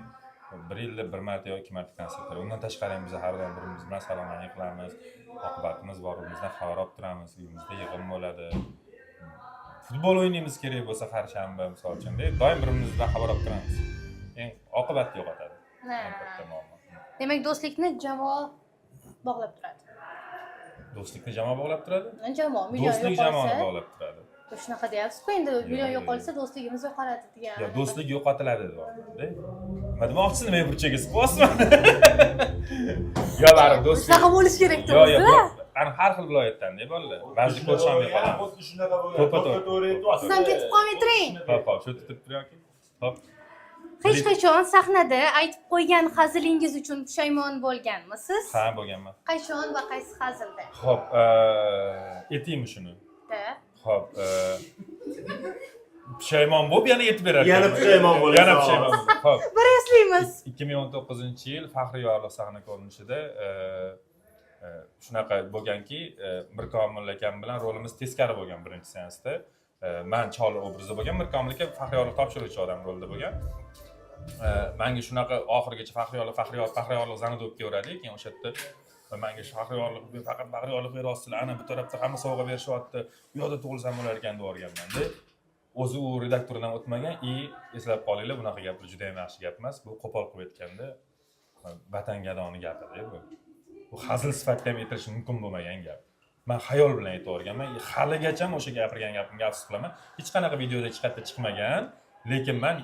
bir yilda bir marta yoki ikki marta konsert qilamiz. Undan tashqari biz har doim birimiz bilan salomlashib qilamiz. Oqibatimiz bor, bizdan xabar olib turamiz. Uyimizda yig'in bo'ladi. Futbol o'ynaymiz kerak bo'lsa har shanba misol uchun, doim birimiz bilan xabar olib turamiz. Eng oqibatni yo'qotadi. Eng katta muammo. Demak, do'stlikni jamoa bog'lab turadi. Do'stlikni jamoa bog'lab turadi? Jamoa million yo'qolsa. Do'stlik jamoani bog'lab turadi. Shunaqa deyapsiz-ku, endi million yo'qolsa do'stligimiz yo'qoladi degan. Yo'q, do'stlik yo'qotiladi deyapti. Nima demoqchisiz? Nima burchaga siqyapsizmi? Yo'q, baribir do'stlik. Shunaqa bo'lish kerak-da o'zi. Yo'q. Ana har xil viloyatdan-da bolalar. Ba'zi ko'rshamay qoladi. Xuddi shunaqa bo'ladi. To'g'ri aytyapsiz. Siz ham ketib qolmay turing. Xo'p, shu tutib turyoki. Xo'p. Hech qachon sahnada aytib qo'ygan hazilingiz uchun pushaymon bo'lganmisiz? Ha, bo'lganman. Qachon va qaysi hazilda? Xo'p, aytaymi shuni? Xo'p, pushaymon bo'lib yana aytib berarkan. Yana pushaymon bo'lasiz. Yana pushaymon. Xo'p. Bir eslaymiz. 2019-yil faxriy yorliq sahna ko'rinishida shunaqa bo'lganki, Mirkomil akam bilan rolimiz teskari bo'lgan birinchi seansda. Men Chol obrazida bo'lgan, Mirkomil aka faxriy yorliq topshiruvchi odam rolida bo'lgan. Menga shunaqa oxirigacha faxriy yorliq zanada o'tib kelaveradi, keyin o'sha yerda menga faxriy yorliq faqat faxriy yorliq beryapsizlar, ana bu tarafda hamma sovg'a berishyapti, u yoqda tug'ilsam bo'lar ekan deb o'rganmanda. O'zi u redaktordan o'tmagan, eslab qolinglar, bunaqa gaplar juda ham yaxshi gap emas. Bu qo'pol qilib aytganda vatan gadoni gapi-da bu. Bu hazil sifatida ham aytilishi mumkin bo'lmagan gap. Men xayol bilan aytaverganman. Haligacha o'sha gapirgan gapimga afsus qilaman. Hech qanaqa videoda hech qayerda chiqmagan, lekin men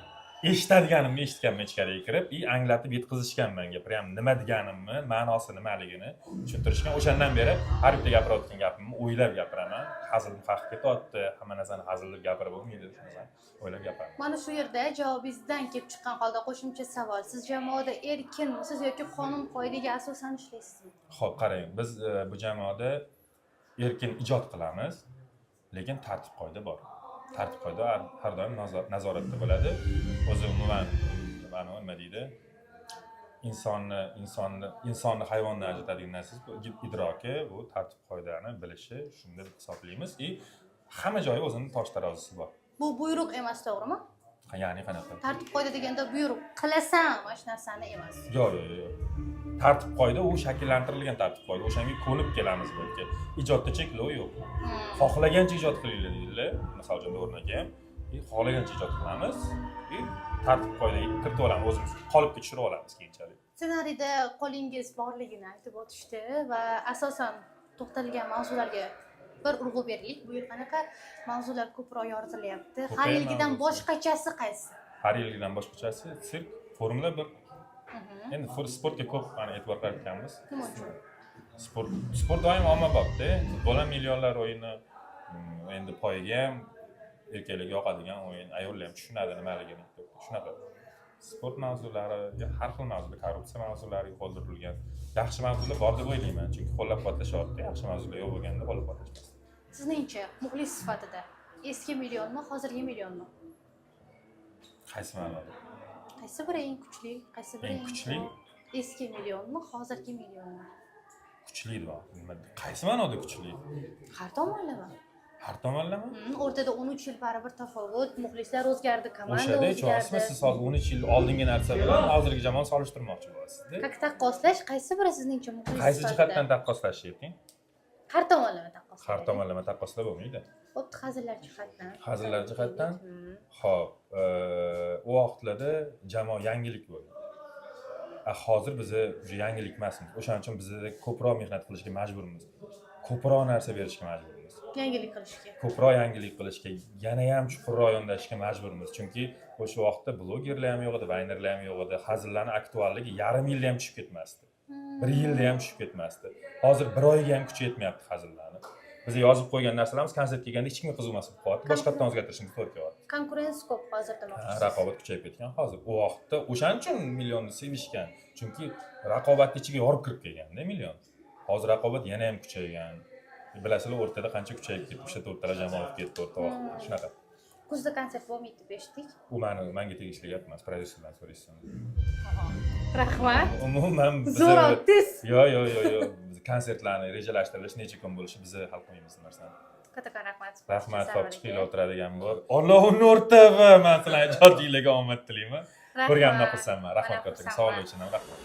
eshitadiganimni eshitganman ichkariga kirib, anglatib yetkazishgan menga. Prям nima deganimni, ma'nosi nimaligini tushuntirishgan. O'shandan beri har bitta gapirayotgan gapimni o'ylab gapiraman. Hazilim haq ketyapti, hamma narsani hazillab gapirib bo'lmaydi, shundan o'ylab gapiraman. Mana shu yerda javobingizdan kelib chiqqan holda qo'shimcha savol. Siz jamoada erkinmisiz yoki qonun qoidaga asosan ishlaysizmi? Xo'p, qarang, biz bu jamoada erkin ijod qilamiz, lekin tartib-qoida bor. Tartib-qoida har doim nazoratda bo'ladi. O'zi umuman nima deydi? Insonni hayvondan ajratadigan narsa idroki, bu tartib-qoidani bilishi, shunda hisoblaymiz. Hamma joyi o'zining tosh tarozisi bor. Bu buyruq emas, to'g'rimi? Ya'ni qanaqa? Tartib-qoida deganda buyruq qilasan, mana shu narsani emas. Yo'q. Tartib-qoida u shakllantirilgan tartib-qoida. O'shanga ko'nib kelamiz balki. Ijodda cheklov yo'q. Xohlagancha ijod qilinglar deydilar. Masalan, o'rnaga ham, xohlagancha ijod qilamiz. Tartib-qoidaga kiritib olamiz, o'zimiz qolipga tushirib olamiz keyinchalik. Ssenariyda qo'lingiz borligini aytib o'tishdi va asosan to'xtalgan mavzularga bir urg'u beraylik. Bu yil qanaqa mavzular ko'proq yoritilyapti? Har yilgidan boshqachasi qaysi? Har yilgidan boshqachasi sirk, Formula 1. Endi sportga ko'p e'tibor qaratganmiz. Nima uchun? Sport doim ommabopda. Futbol ham millionlar o'yini. Endi poyiga ham erkaklarga yoqadigan o'yin, ayollar ham tushunadi nimaligini. Shunaqa. Sport mavzulari, har xil mavzular, korrupsiya mavzulari qoldirilgan. Yaxshi mavzular bor deb o'ylayman, chunki qo'llab-quvvatlashyapti. Yaxshi mavzular yo'q bo'lganda qo'llab-quvvatlashmas. Sizningcha, muxlis sifatida eski millionmi, hozirgi millionmi? Qaysi ma'noda? Qaysi biri eng kuchli, qaysi biri eng kuchli? Eski millionmi, hozirgi millionmi? Kuchli deb. Qaysi ma'noda kuchli? Har tomonlama. Har tomonlama? O'rtada 13 yil baribir tafovut, muxlislar o'zgardi, komanda O'shada aytyapsizmi, o'zgardi. siz hozir 13 yil oldingi narsa bilan hozirgi jamoani solishtirmoqchi bo'lasizda. Как taqqoslash qaysi biri sizningcha muxlis Qaysi sifatida? jihatdan taqqoslashni ayting? Har tomonlama taqqoslash. Har tomonlama taqqoslab bo'lmaydi. Xuddi hazillar jihatdan. Hazillar jihatdan. Xo'p, u vaqtlarda jamoa yangilik bo'ldi. Hozir biz уже yangilik emasmiz. O'shaning uchun biz ko'proq mehnat qilishga majburmiz. Ko'proq narsa berishga majburmiz. Yangilik qilishga. Ko'proq yangilik qilishga, yana ham chuqurroq yondashishga majburmiz. Chunki o'sha vaqtda blogerlar ham yo'q edi, vaynerlar ham yo'q edi. Hazillarning aktualligi yarim yilda ham tushib ketmasdi. 1 yilda ham tushib ketmasdi. Hozir 1 oyga ham kuchi yetmayapti hazillarni. Biz yozib qo'ygan narsalarimiz konsert kelganda hech kimga qiziqmas bo'lib qoldi. Boshqatdan o'zgartirishimiz to'g'ri kelyapti. Konkurensiya ko'p hozir demoqchisiz. Raqobat kuchayib ketgan hozir. U vaqtda o'shaning uchun millionni sevishgan. Chunki raqobatning ichiga yorib kirib kelganda million. Hozir raqobat yana ham kuchaygan. Bilasizlar, o'rtada qancha kuchayib ketdi, o'sha to'rttala jamoa olib ketdi o'rta vaqtda. Shunaqa. Kuzda konsert bo'lmaydi deb eshitdik. U menga tegishli gap emas, prodyuserdan so'raysiz. Rahmat. Umuman biz Zo'rotdingiz. Yo'q. Biz konsertlarni rejalashtirish necha kun bo'lishi bizni hal qilmaymiz bu narsani. Kattakon rahmat. Rahmat, top chiqinglar o'tiradigan bor. Allohning o'rtava, men sizlarga ijodiylarga omad tilayman. Ko'rganimdan xursandman. Rahmat kattakon. Sog'lik uchun ham rahmat.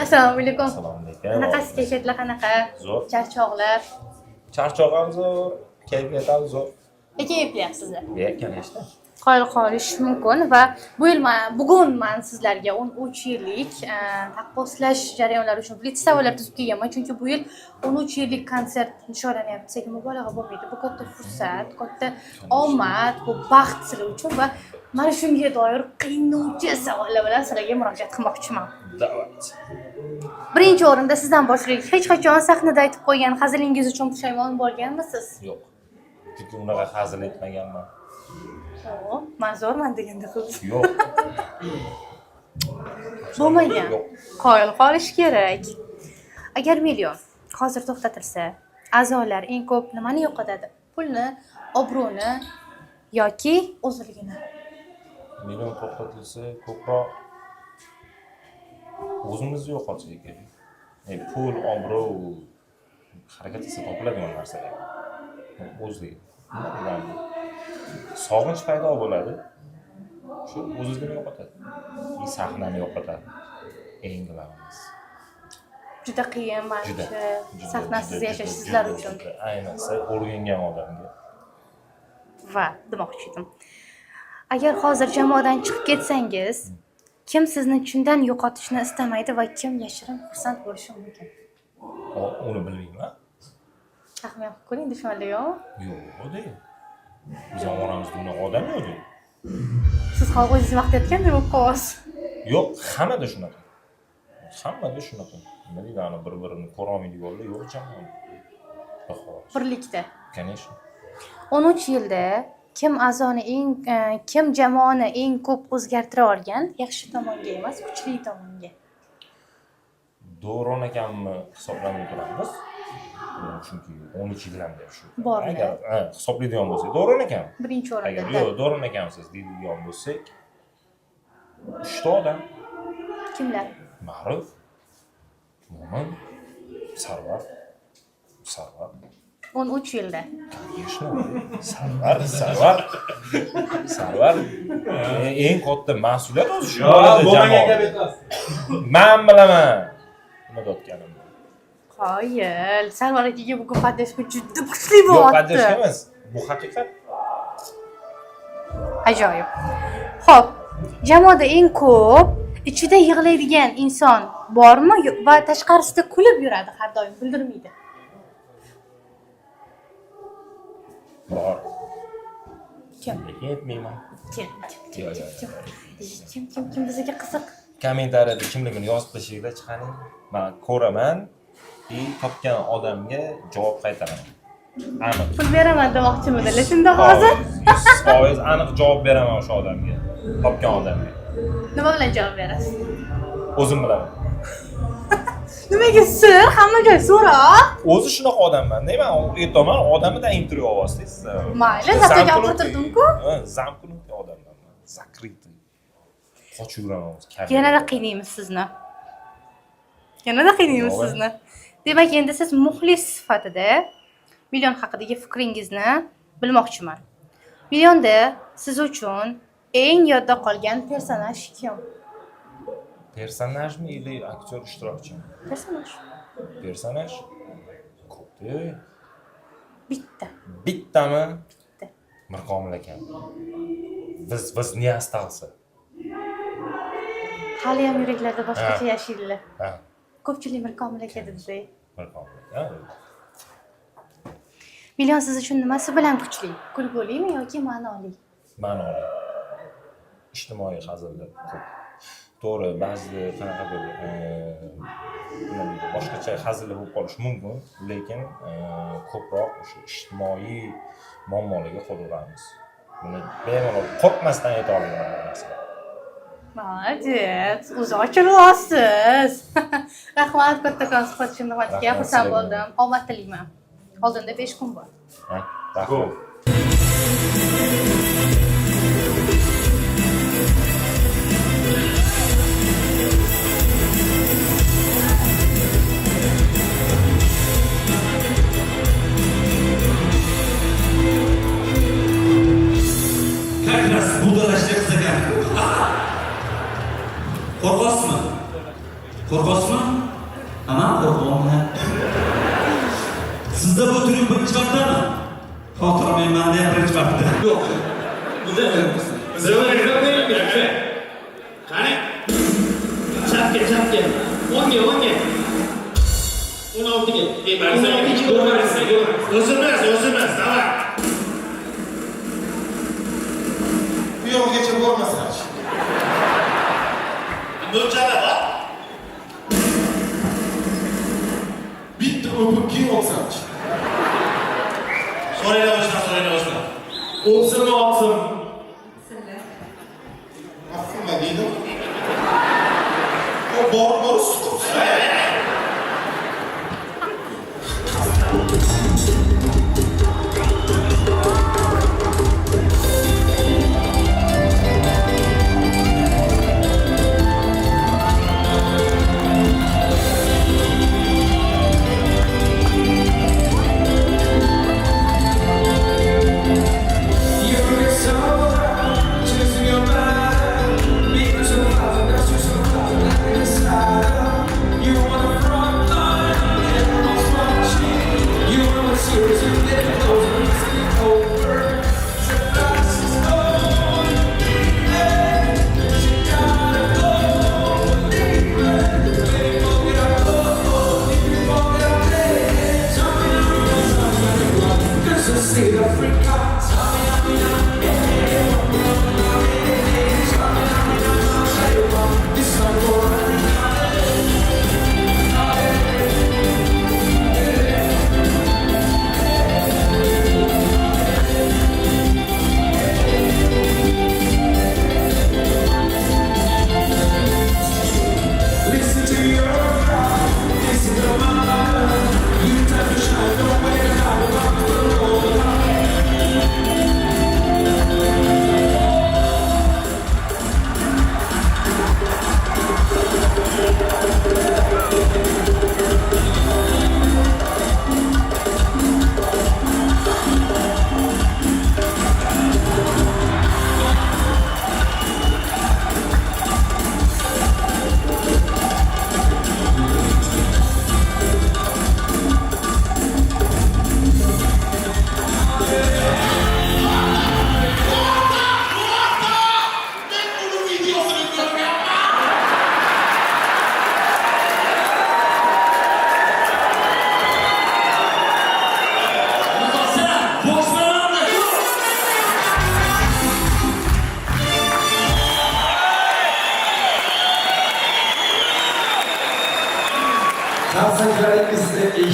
Assalomu alaykum. Assalomu alaykum. Qanaqasiz kayfiyatlar qanaqa? Zo'r. Charchoqlar. Charchoq ham zo'r, kayfiyat ham zo'r. Nega yepyapsizlar? Конечно. Qoyil qolish mumkin va bugun men sizlarga 13 yillik taqqoslash jarayonlari uchun blitz savollar tuzib kelganman, chunki bu yil 13 yillik konsert nishonlanyapti. Desak mubolag'a bo'lmaydi. Bu katta fursat, katta omad, bu baxt sizlar uchun va mana shunga doir qiynuvchi savollar bilan sizlarga murojaat qilmoqchiman. Da'vat. Birinchi o'rinda sizdan boshlaylik. Hech qachon sahnada aytib qo'ygan hazilingiz uchun pushaymon bo'lganmisiz? Yo'q. Chunki unaqa hazil etmaganman. Ma'zurman deganda qiz. Yo'q. Bo'lmagan. Qoyil qolish kerak. Agar million hozir to'xtatilsa, a'zolar eng ko'p nimani yo'qotadi? Pulni, obro'ni yoki o'zligini? Million to'xtatilsa, ko'proq o'zimizni yo'qotsak kerak. Pul, obro' harakat qilsa topiladigan narsalar. O'zligi. Sog'inch paydo bo'ladi. Shu o'zini yo'qotadi. Sahnani yo'qotadi. Eng g'alabamiz. Juda qiyin mana shu sahnasiz yashash sizlar uchun. Ayniqsa o'rgangan odamga. Va demoqchi edim. Agar hozir jamoadan chiqib ketsangiz, kim sizni chindan yo'qotishni istamaydi va kim yashirin xursand bo'lishi mumkin? Uni bilmayman. Taxmin qilib ko'ring, dushmanlar yo'qmi? Yo'q, deydi. Biz oramizda unaqa odam yo'q. Siz hozir o'zingizni maqtayotgandek bo'lib qolyapsiz. Yo'q, hammada shunaqa. Hammada shunaqa. Nima deydi, ana bir-birini ko'ra olmaydiganlar yo'q jamoa. Birlikda. Конечно. 13 yilda kim kim jamoani eng ko'p o'zgartira olgan, yaxshi tomonga emas, kuchli tomonga? Do'ron akamni hisoblamay turamiz. Chunki 13 yildan beri shu. Bormi? Agar hisoblaydigan bo'lsak, Do'ron akam. Birinchi o'rinda. Agar yo'q, Do'ron akamsiz deydigan bo'lsak, 3 ta odam. Kimlar? Ma'ruf, Mo'min, Sarvar. 13 yilda. Конечно. Sarvar. Eng katta mas'uliyat o'zi shu jamoa. Men bilaman. Nima deyotganim? Qoyil. Sarvar akaga bugun poddeska juda kuchli bo'lyapti. Yo'q, poddeska emas. Bu haqiqat. Ajoyib. Xo'p, jamoada eng ko'p ichida yig'laydigan inson bormi va tashqarisida kulib yuradi har doim, bildirmaydi? Bor. Kim? Lekin aytmayman. Kim bizga qiziq? Kommentariyada kimligini yozib tashlanglar, chiqaring. Men ko'raman, topgan odamga javob qaytaraman. Aniq. Pul beraman demoqchimidi, shunda hozir? 100% aniq javob beraman o'sha odamga, topgan odamga. Nima bilan javob berasiz? O'zim bilaman. Nimaga sir? Hamma joy so'roq. O'zi shunaqa odamman. Deyman, aytaman, odamidan intervyu olyapsiz. Mayli, zatoga gapirtirdim-ku. Zamknutli odamman. Закрытый. Qochib yuraman. Yanada qiynaymiz sizni. Demak, endi siz muxlis sifatida Million haqidagi fikringizni bilmoqchiman. Millionda siz uchun eng yodda qolgan personaj kim? Personajmi или aktyor ishtirokchimi? Personaj. Ko'pda. Bittami? Bitta. Mirkomil akam. Biz не остался. Hali ham yuraklarda boshqacha yashaydilar. Ko'pchilik Mirkomil aka dedi. Mirkomil aka. Million siz uchun nimasi bilan kuchli? Kulgulimi yoki ma'noli? Ma'noli. Ijtimoiy hazillar ko'p. To'g'ri, ba'zida qanaqadir boshqacha hazillar bo'lib qolishi mumkin, lekin ko'proq o'sha ijtimoiy muammolarga qo'l uramiz. Buni bemalol qo'rqmasdan ayta olaman. Молодец, o'zi ochilyapsiz. Rahmat, kattakon suhbat uchun navbatga xursand bo'ldim. Omad tilayman. Oldinda 5 kun bor. Rahmat. Как раз budalashga qizagan. Qo'rqasizmi? Ama qo'rqmayman. Sizda bu turing birinchi martami? Xotirmayman deb birinchi marta. Yo'q. Bunda qani? Chapga. 10ga. 16ga. O'zimiz, davay. Bu yo'lgacha bormasin. Mo'ljala bor. Bitta o'pib keyin olsanchi. So'raylar boshqa. O'psinmi? Affinma deydi. O bor suqib.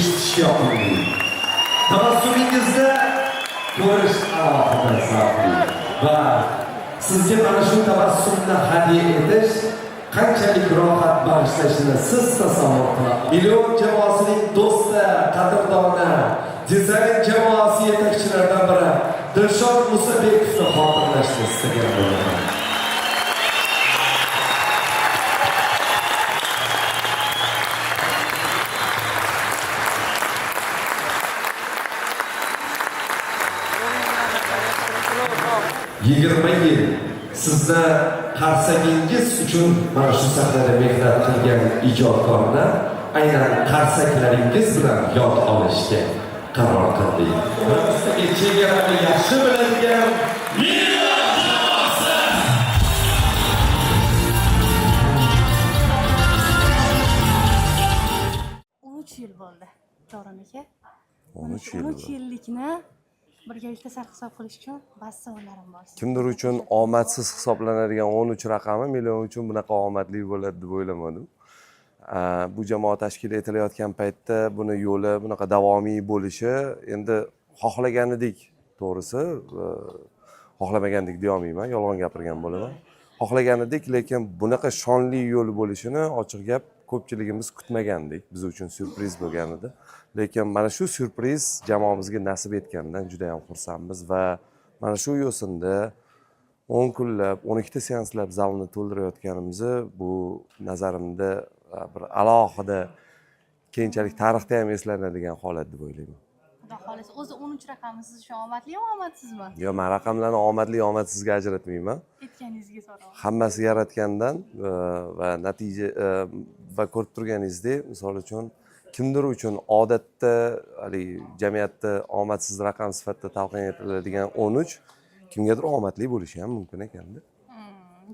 eshitish yoqimli. Tabassumingizni ko'rish alohida zavqli. Va sizga mana shu tabassumni hadya etish qanchalik rohat bag'ishlashini siz tasavvur qilib. Million jamoasining do'sti, qadrdoni, dizayn jamoasi yetakchilaridan biri Dilshod Musabekovni xotirlashni istagan bo'laman. Yigirma yil sizni qarsagingiz uchun mana shu sahnada mehnat qilgan ijodkorni aynan qarsaklaringiz bilan yod olishga qaror qildik. Bizga chegarani yaxshi biladigan Million jamoasi. 13 yil bo'ldi, Davron aka. 13 yil. 13 yillikni birgalikda sarhisob qilish uchun ba'zi savollarim bor. Kimdir uchun omadsiz hisoblanadigan 13 raqami million uchun bunaqa omadli bo'ladi deb o'ylamadim. Bu jamoa tashkil etilayotgan paytda buni yo'li bunaqa davomiy bo'lishi endi xohlaganidek, to'g'risi xohlamagandik deya olmayman, yolg'on gapirgan bo'laman. Xohlaganidek, lekin bunaqa shonli yo'l bo'lishini ochiq gap ko'pchiligimiz kutmagandik. Biz uchun syurpriz bo'lgan edi. Lekin mana shu syurpriz jamoamizga nasib etganidan juda ham xursandmiz va mana shu yo'sinda 10 kunlab, 12 ta seanslab zalni to'ldirayotganimizni bu nazarimda bir alohida keyinchalik tarixda ham eslanadigan holat deb o'ylayman. Xudo xohlasa, o'zi 13 raqami siz uchun omadlimi, omadsizmi? Yo'q, men raqamlarni omadli, omadsizga ajratmayman. Aytganingizga so'raman. Hammasi yaratgandan va natija va ko'rib turganingizdek, misol uchun kimdir uchun odatda jamiyatda omadsiz raqam sifatida talqin etiladigan 13 kimgadir omadli bo'lishi ham mumkin ekanda.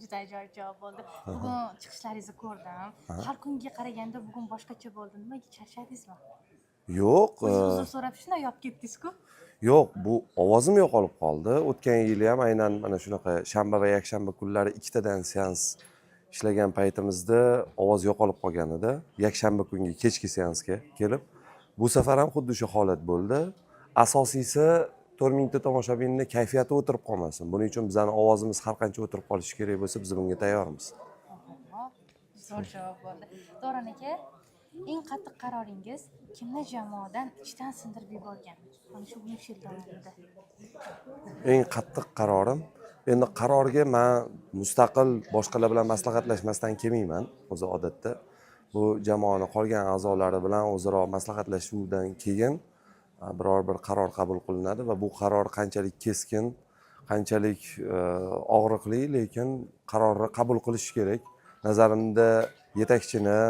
Juda ajoyib javob bo'ldi. Bugun chiqishlaringizni ko'rdim. Har kunga qaraganda bugun boshqacha bo'ldi. Nimaga charchadingizmi? Yo'q. Uzr so'rab shunday yopib ketdingiz-ku? Yo'q, bu ovozim yo'qolib qoldi. O'tgan yili ham aynan mana shunaqa shanba va yakshanba kunlari ikkitadan seans ishlagan paytimizda ovoz yo'qolib qolgan edi. Yakshanba kungi kechki seansga kelib, bu safar ham xuddi shu holat bo'ldi. Asosiysi 4000 ta tomoshabinni kayfiyati o'tirib qolmasin. Buning uchun bizning ovozimiz har qancha o'tirib qolishi kerak bo'lsa, biz bunga tayyormiz. Zo'r javob bo'ldi. Davron aka, eng qattiq qaroringiz kimni jamoadan ichdan sindirib yuborgan? Mana shu 13 yil davomida. Eng qattiq qarorim, endi qarorga men mustaqil boshqalar bilan maslahatlashmasdan kelmayman o'zi odatda. Bu jamoaning qolgan a'zolari bilan o'zaro maslahatlashuvdan keyin biror bir qaror qabul qilinadi va bu qaror qanchalik keskin, qanchalik og'riqli, lekin qarorni qabul qilish kerak. Nazarimda yetakchini,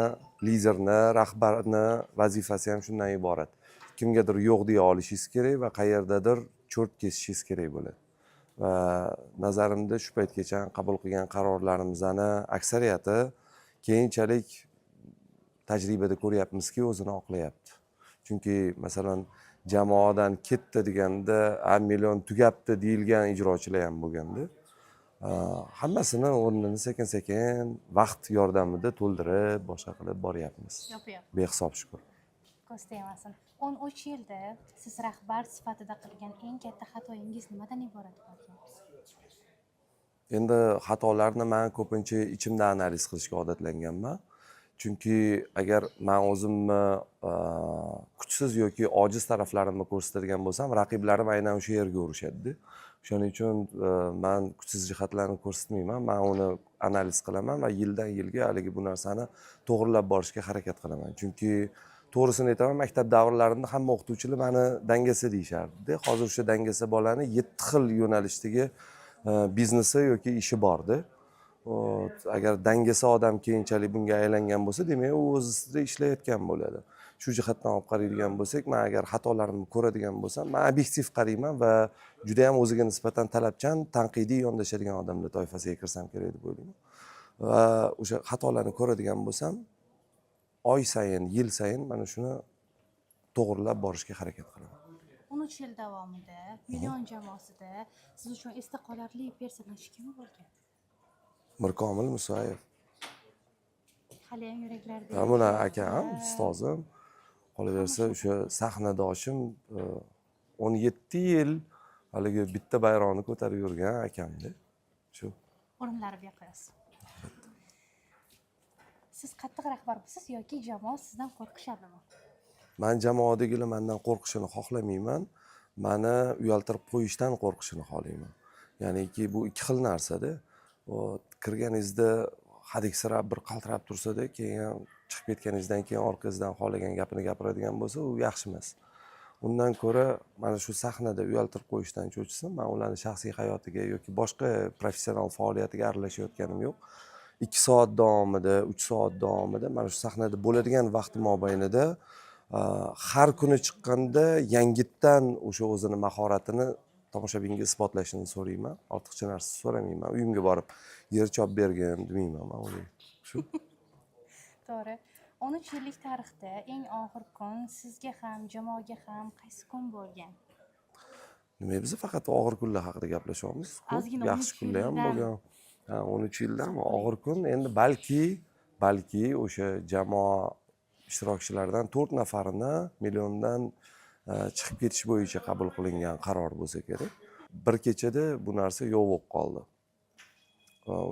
liderni, rahbarni vazifasi ham shundan iborat. Kimgadir yo'q deya olishingiz kerak va qayerdadir cho'rt kesishingiz kerak bo'ladi. Va nazarimda shu paytgacha qabul qilgan qarorlarimizning aksariyati keyinchalik tajribada ko'ryapmizki, o'zini oqlayapti. Chunki masalan jamoadan ketdi deganda million tugabdi deyilgan ijrochilar ham bo'lganda, hammasini o'rnini sekin-sekin vaqt yordamida to'ldirib, boshqa qilib boryapmiz. Behisob shukur. Ko'z tegmasin. 13 yilda siz rahbar sifatida qilgan eng katta xatoyingiz nimadan iborat bo'lgan? Endi xatolarni men ko'pincha ichimda analiz qilishga odatlanganman. Chunki agar men o'zimni kuchsiz yoki ojiz taraflarimni ko'rsatadigan bo'lsam, raqiblarim aynan o'sha yerga urishadi. Shuning uchun men kuchsiz jihatlarni ko'rsatmayman, men uni analiz qilaman va yildan yilga haligi bu narsani to'g'rilab borishga harakat qilaman. Chunki to'g'risini aytaman, maktab davrlarimda hamma o'qituvchilar meni dangasa deyishardi. Hozir o'sha dangasa bolani 7 xil yo'nalishdagi biznesi yoki ishi bordi. Agar dangasa odam keyinchalik bunga aylangan bo'lsa, demak u o'zida ishlayotgan bo'ladi. Shu jihatdan olib qaraydigan bo'lsak, men agar xatolarimni ko'radigan bo'lsam, men obyektiv qarayman va juda ham o'ziga nisbatan talabchan, tanqidiy yondashadigan odamlar toifasiga kirsam kerak deb o'ylayman. Va o'sha xatolarni ko'radigan bo'lsam, oy sayin, yil sayin mana shuni to'g'rilab borishga harakat qilaman. 13 yil davomida million jamoasida siz uchun esda qolarli personaj kim bo'lgan? Mirkomil Musayev. Hali ham yuraklarda. Buni akam, ustozim, qolaversa o'sha sahnadoshim 17 yil haligi bitta bayrog'ni ko'tarib yurgan akamda. Shu. O'rinlari bu yoqqa yozsin. Siz qattiq rahbarmisiz yoki jamoa sizdan qo'rqishadimi? Men jamoadagilar mendan qo'rqishini xohlamayman. Meni uyaltirib qo'yishdan qo'rqishini xohlayman. Ya'niki bu ikki xil narsada. Kirganingizda hadiksirab bir qaltirab tursa-da, keyin chiqib ketganingizdan keyin orqangizdan xohlagan gapini gapiradigan bo'lsa, u yaxshi emas. Undan ko'ra mana shu sahnada uyaltirib qo'yishdan cho'chsam, men ularning shaxsiy hayotiga yoki boshqa professional faoliyatiga aralashayotganim yo'q. 2 soat davomida, 3 soat davomida mana shu sahnada bo'ladigan vaqt mobaynida har kuni chiqqanda yangitdan o'sha o'zini mahoratini tomoshabinga isbotlashini so'rayman. Ortiqcha narsa so'ramayman. Uyimga borib yer chop bergin demayman men unga. Shu. To'g'ri. 13 yillik tarixda eng og'ir kun sizga ham, jamoaga ham qaysi kun bo'lgan? Nima biz faqat og'ir kunlar haqida gaplashyapmiz. Yaxshi kunlar ham bo'lgan. 13 yildan og'ir kun endi balki o'sha jamoa ishtirokchilaridan 4 nafarini milliondan chiqib ketish bo'yicha qabul qilingan qaror bo'lsa kerak. Bir kechada bu narsa yo'q bo'lib qoldi.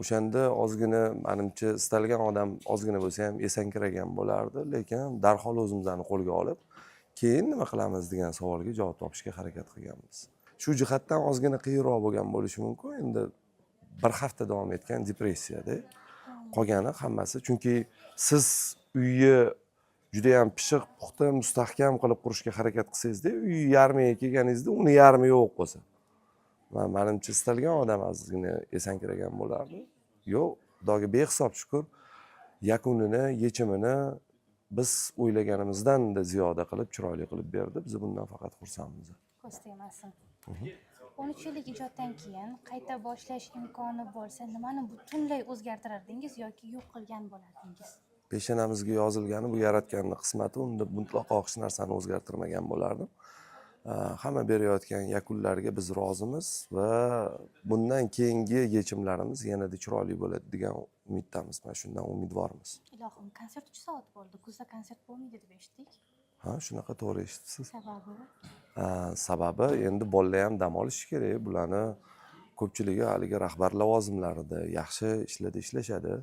O'shanda ozgina menimcha istalgan odam ozgina bo'lsa ham esankiragan bo'lardi, lekin darhol o'zimizni qo'lga olib, keyin nima qilamiz degan savolga javob topishga harakat qilganmiz. Shu jihatdan ozgina qiyinroq bo'lgan bo'lishi mumkin. Endi bir hafta davom etgan depressiyada qolgani hammasi, chunki siz uyni juda ham pishiq, puxta, mustahkam qilib qurishga harakat qilsangiz-da, uy yarmiga kelganingizda uni yarmi yo'q bo'lsa. Menimcha istalgan odam ozgina esankiragan bo'lardi. Yo'q, Xudoga behisob shukr, yakunini, yechimini biz o'ylaganimizdan-da ziyoda qilib, chiroyli qilib berdi. Biz bundan faqat xursandmiz. Ko'z tegmasin. 13 yillik ijoddan keyin qayta boshlash imkoni bo'lsa, nimani butunlay o'zgartirardingiz yoki yo'q qilgan bo'lardingiz? Peshonamizga yozilgani bu yaratganning qismati, unda mutlaqo hech narsani o'zgartirmagan bo'lardim. Hamma berayotgan yakunlarga biz rozimiz va bundan keyingi yechimlarimiz yanada chiroyli bo'ladi degan umiddamiz. Men shundan umidvormiz. Ilohim, konsert 3 soat bo'ldi. Kuzda konsert bo'lmaydi deb eshitdik. Ha, shunaqa to'g'ri eshitibsiz. Sababi? Sababi endi bolalar ham dam olishi kerak. Bularni ko'pchiligi haligi rahbar lavozimlarida yaxshi ishlarda ishlashadi.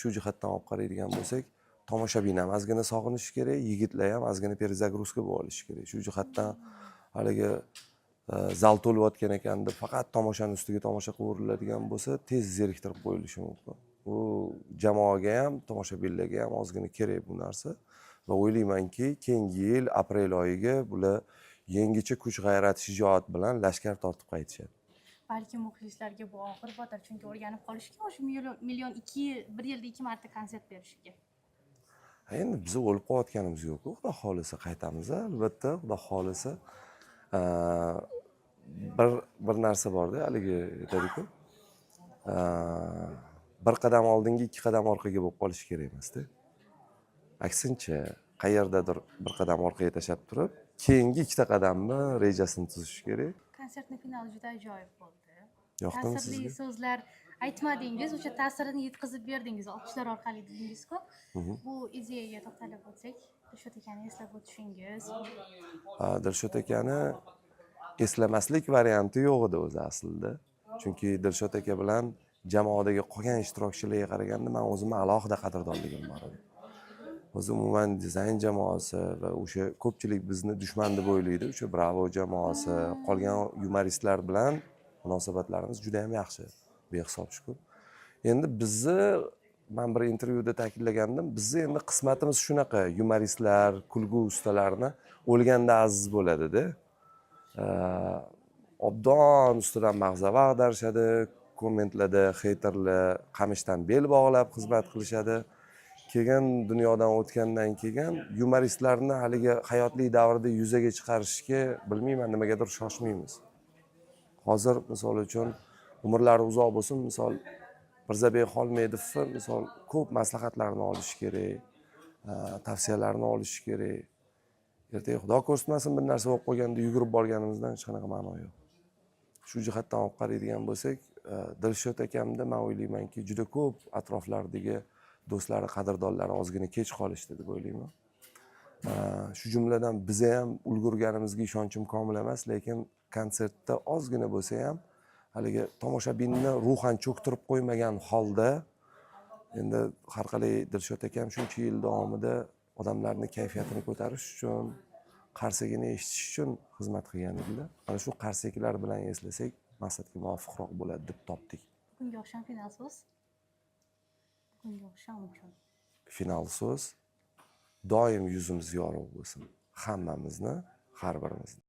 Shu jihatdan olib qaraydigan bo'lsak, tomoshabin ham ozgina sog'inishi kerak, yigitlar ham ozgina perezagruzka bo'lishi kerak. Shu jihatdan haligi zal to'layotgan ekan deb faqat tomoshaning ustiga tomosha qilaveriladigan bo'lsa, tez zeriktirib qo'yilishi mumkin. Bu jamoaga ham, tomoshabinlarga ham ozgina kerak bu narsa va o'ylaymanki, keyingi yil aprel oyiga bular yangicha kuch-g'ayrat, shijoat bilan lashkar tortib qaytishadi. Balki muxlislarga bu og'ir bo'lar, chunki o'rganib qolishga o'sha million 1 yilda 2 marta konsert berishga. Endi biz o'lib qolayotganimiz yo'q. Xudo xolisa qaytamiz, albatta, Xudo xolisa. Bir narsa bor-da, haligi aytadiku. Bir qadam oldinga 2 qadam orqaga bo'lib qolish kerak emas-da. Aksincha, qayerdadir bir qadam orqaga tashab turib, keyingi 2 qadamni rejasini tuzish kerak. Konsertning finali juda ajoyib bo'ldi. Yoqdimi sizga? Ta'sirli so'zlar aytmadingiz, o'sha ta'sirini yetkazib berdingiz, olqishlar orqali dedingiz-ku. Bu ideyaga to'xtalib o'tsak, Dilshod akani eslab o'tishingiz. Dilshod akani eslamaslik varianti yo'q edi o'zi aslida. Chunki Dilshod aka bilan jamoadagi qolgan ishtirokchilarga qaraganda men o'zimni alohida qadrdonligim bor edi. O'zi umuman dizayn jamoasi va o'sha ko'pchilik bizni dushman deb o'ylaydi, o'sha Bravo jamoasi, qolgan yumoristlar bilan munosabatlarimiz juda ham yaxshi, behisob shukur. Endi men bir intervyuda ta'kidlagandim, bizni endi qismatimiz shunaqa, yumoristlar, kulgu ustalarini o'lganda aziz bo'ladi-da. Obdon ustidan mag'zava ag'darishadi, kommentlarda xeyterlar qamishdan bel bog'lab xizmat qilishadi. Kelgan dunyodan o'tgandan keyin yumoristlarni haligi hayotli davrida yuzaga chiqarishga bilmayman nimagadir shoshmaymiz. Hozir misol uchun umrlari uzoq bo'lsin, misol Mirzabek Xolmedovni misol ko'p maslahatlarni olish kerak, tavsiyalarni olish kerak. Ertaga Xudo ko'rsatmasin bir narsa bo'lib qolganda yugurib borganimizdan hech qanaqa ma'no yo'q. Shu jihatdan olib qaraydigan bo'lsak, Dilshod akamda men o'ylaymanki, juda ko'p atroflardagi do'stlari, qadrdonlari ozgina kech qolishdi deb o'ylayman. Shu jumladan biza ham ulgurganimizga ishonchim komil emas, lekin konsertda ozgina bo'lsa ham haligi tomoshabinni ruhan cho'ktirib qo'ymagan holda endi har qalay Dilshod akam shuncha yil davomida odamlarni kayfiyatini ko'tarish uchun, qarsigini eshitish uchun xizmat qilgan edilar. Mana shu qarseklar bilan eslasak, maqsadga muvofiqroq bo'ladi deb topdik. Bugungi oqshom final so'z. Bugungi oqshom uchun. Final so'z doim yuzimiz yorug' bo'lsin. Hammamizni, har birimizni.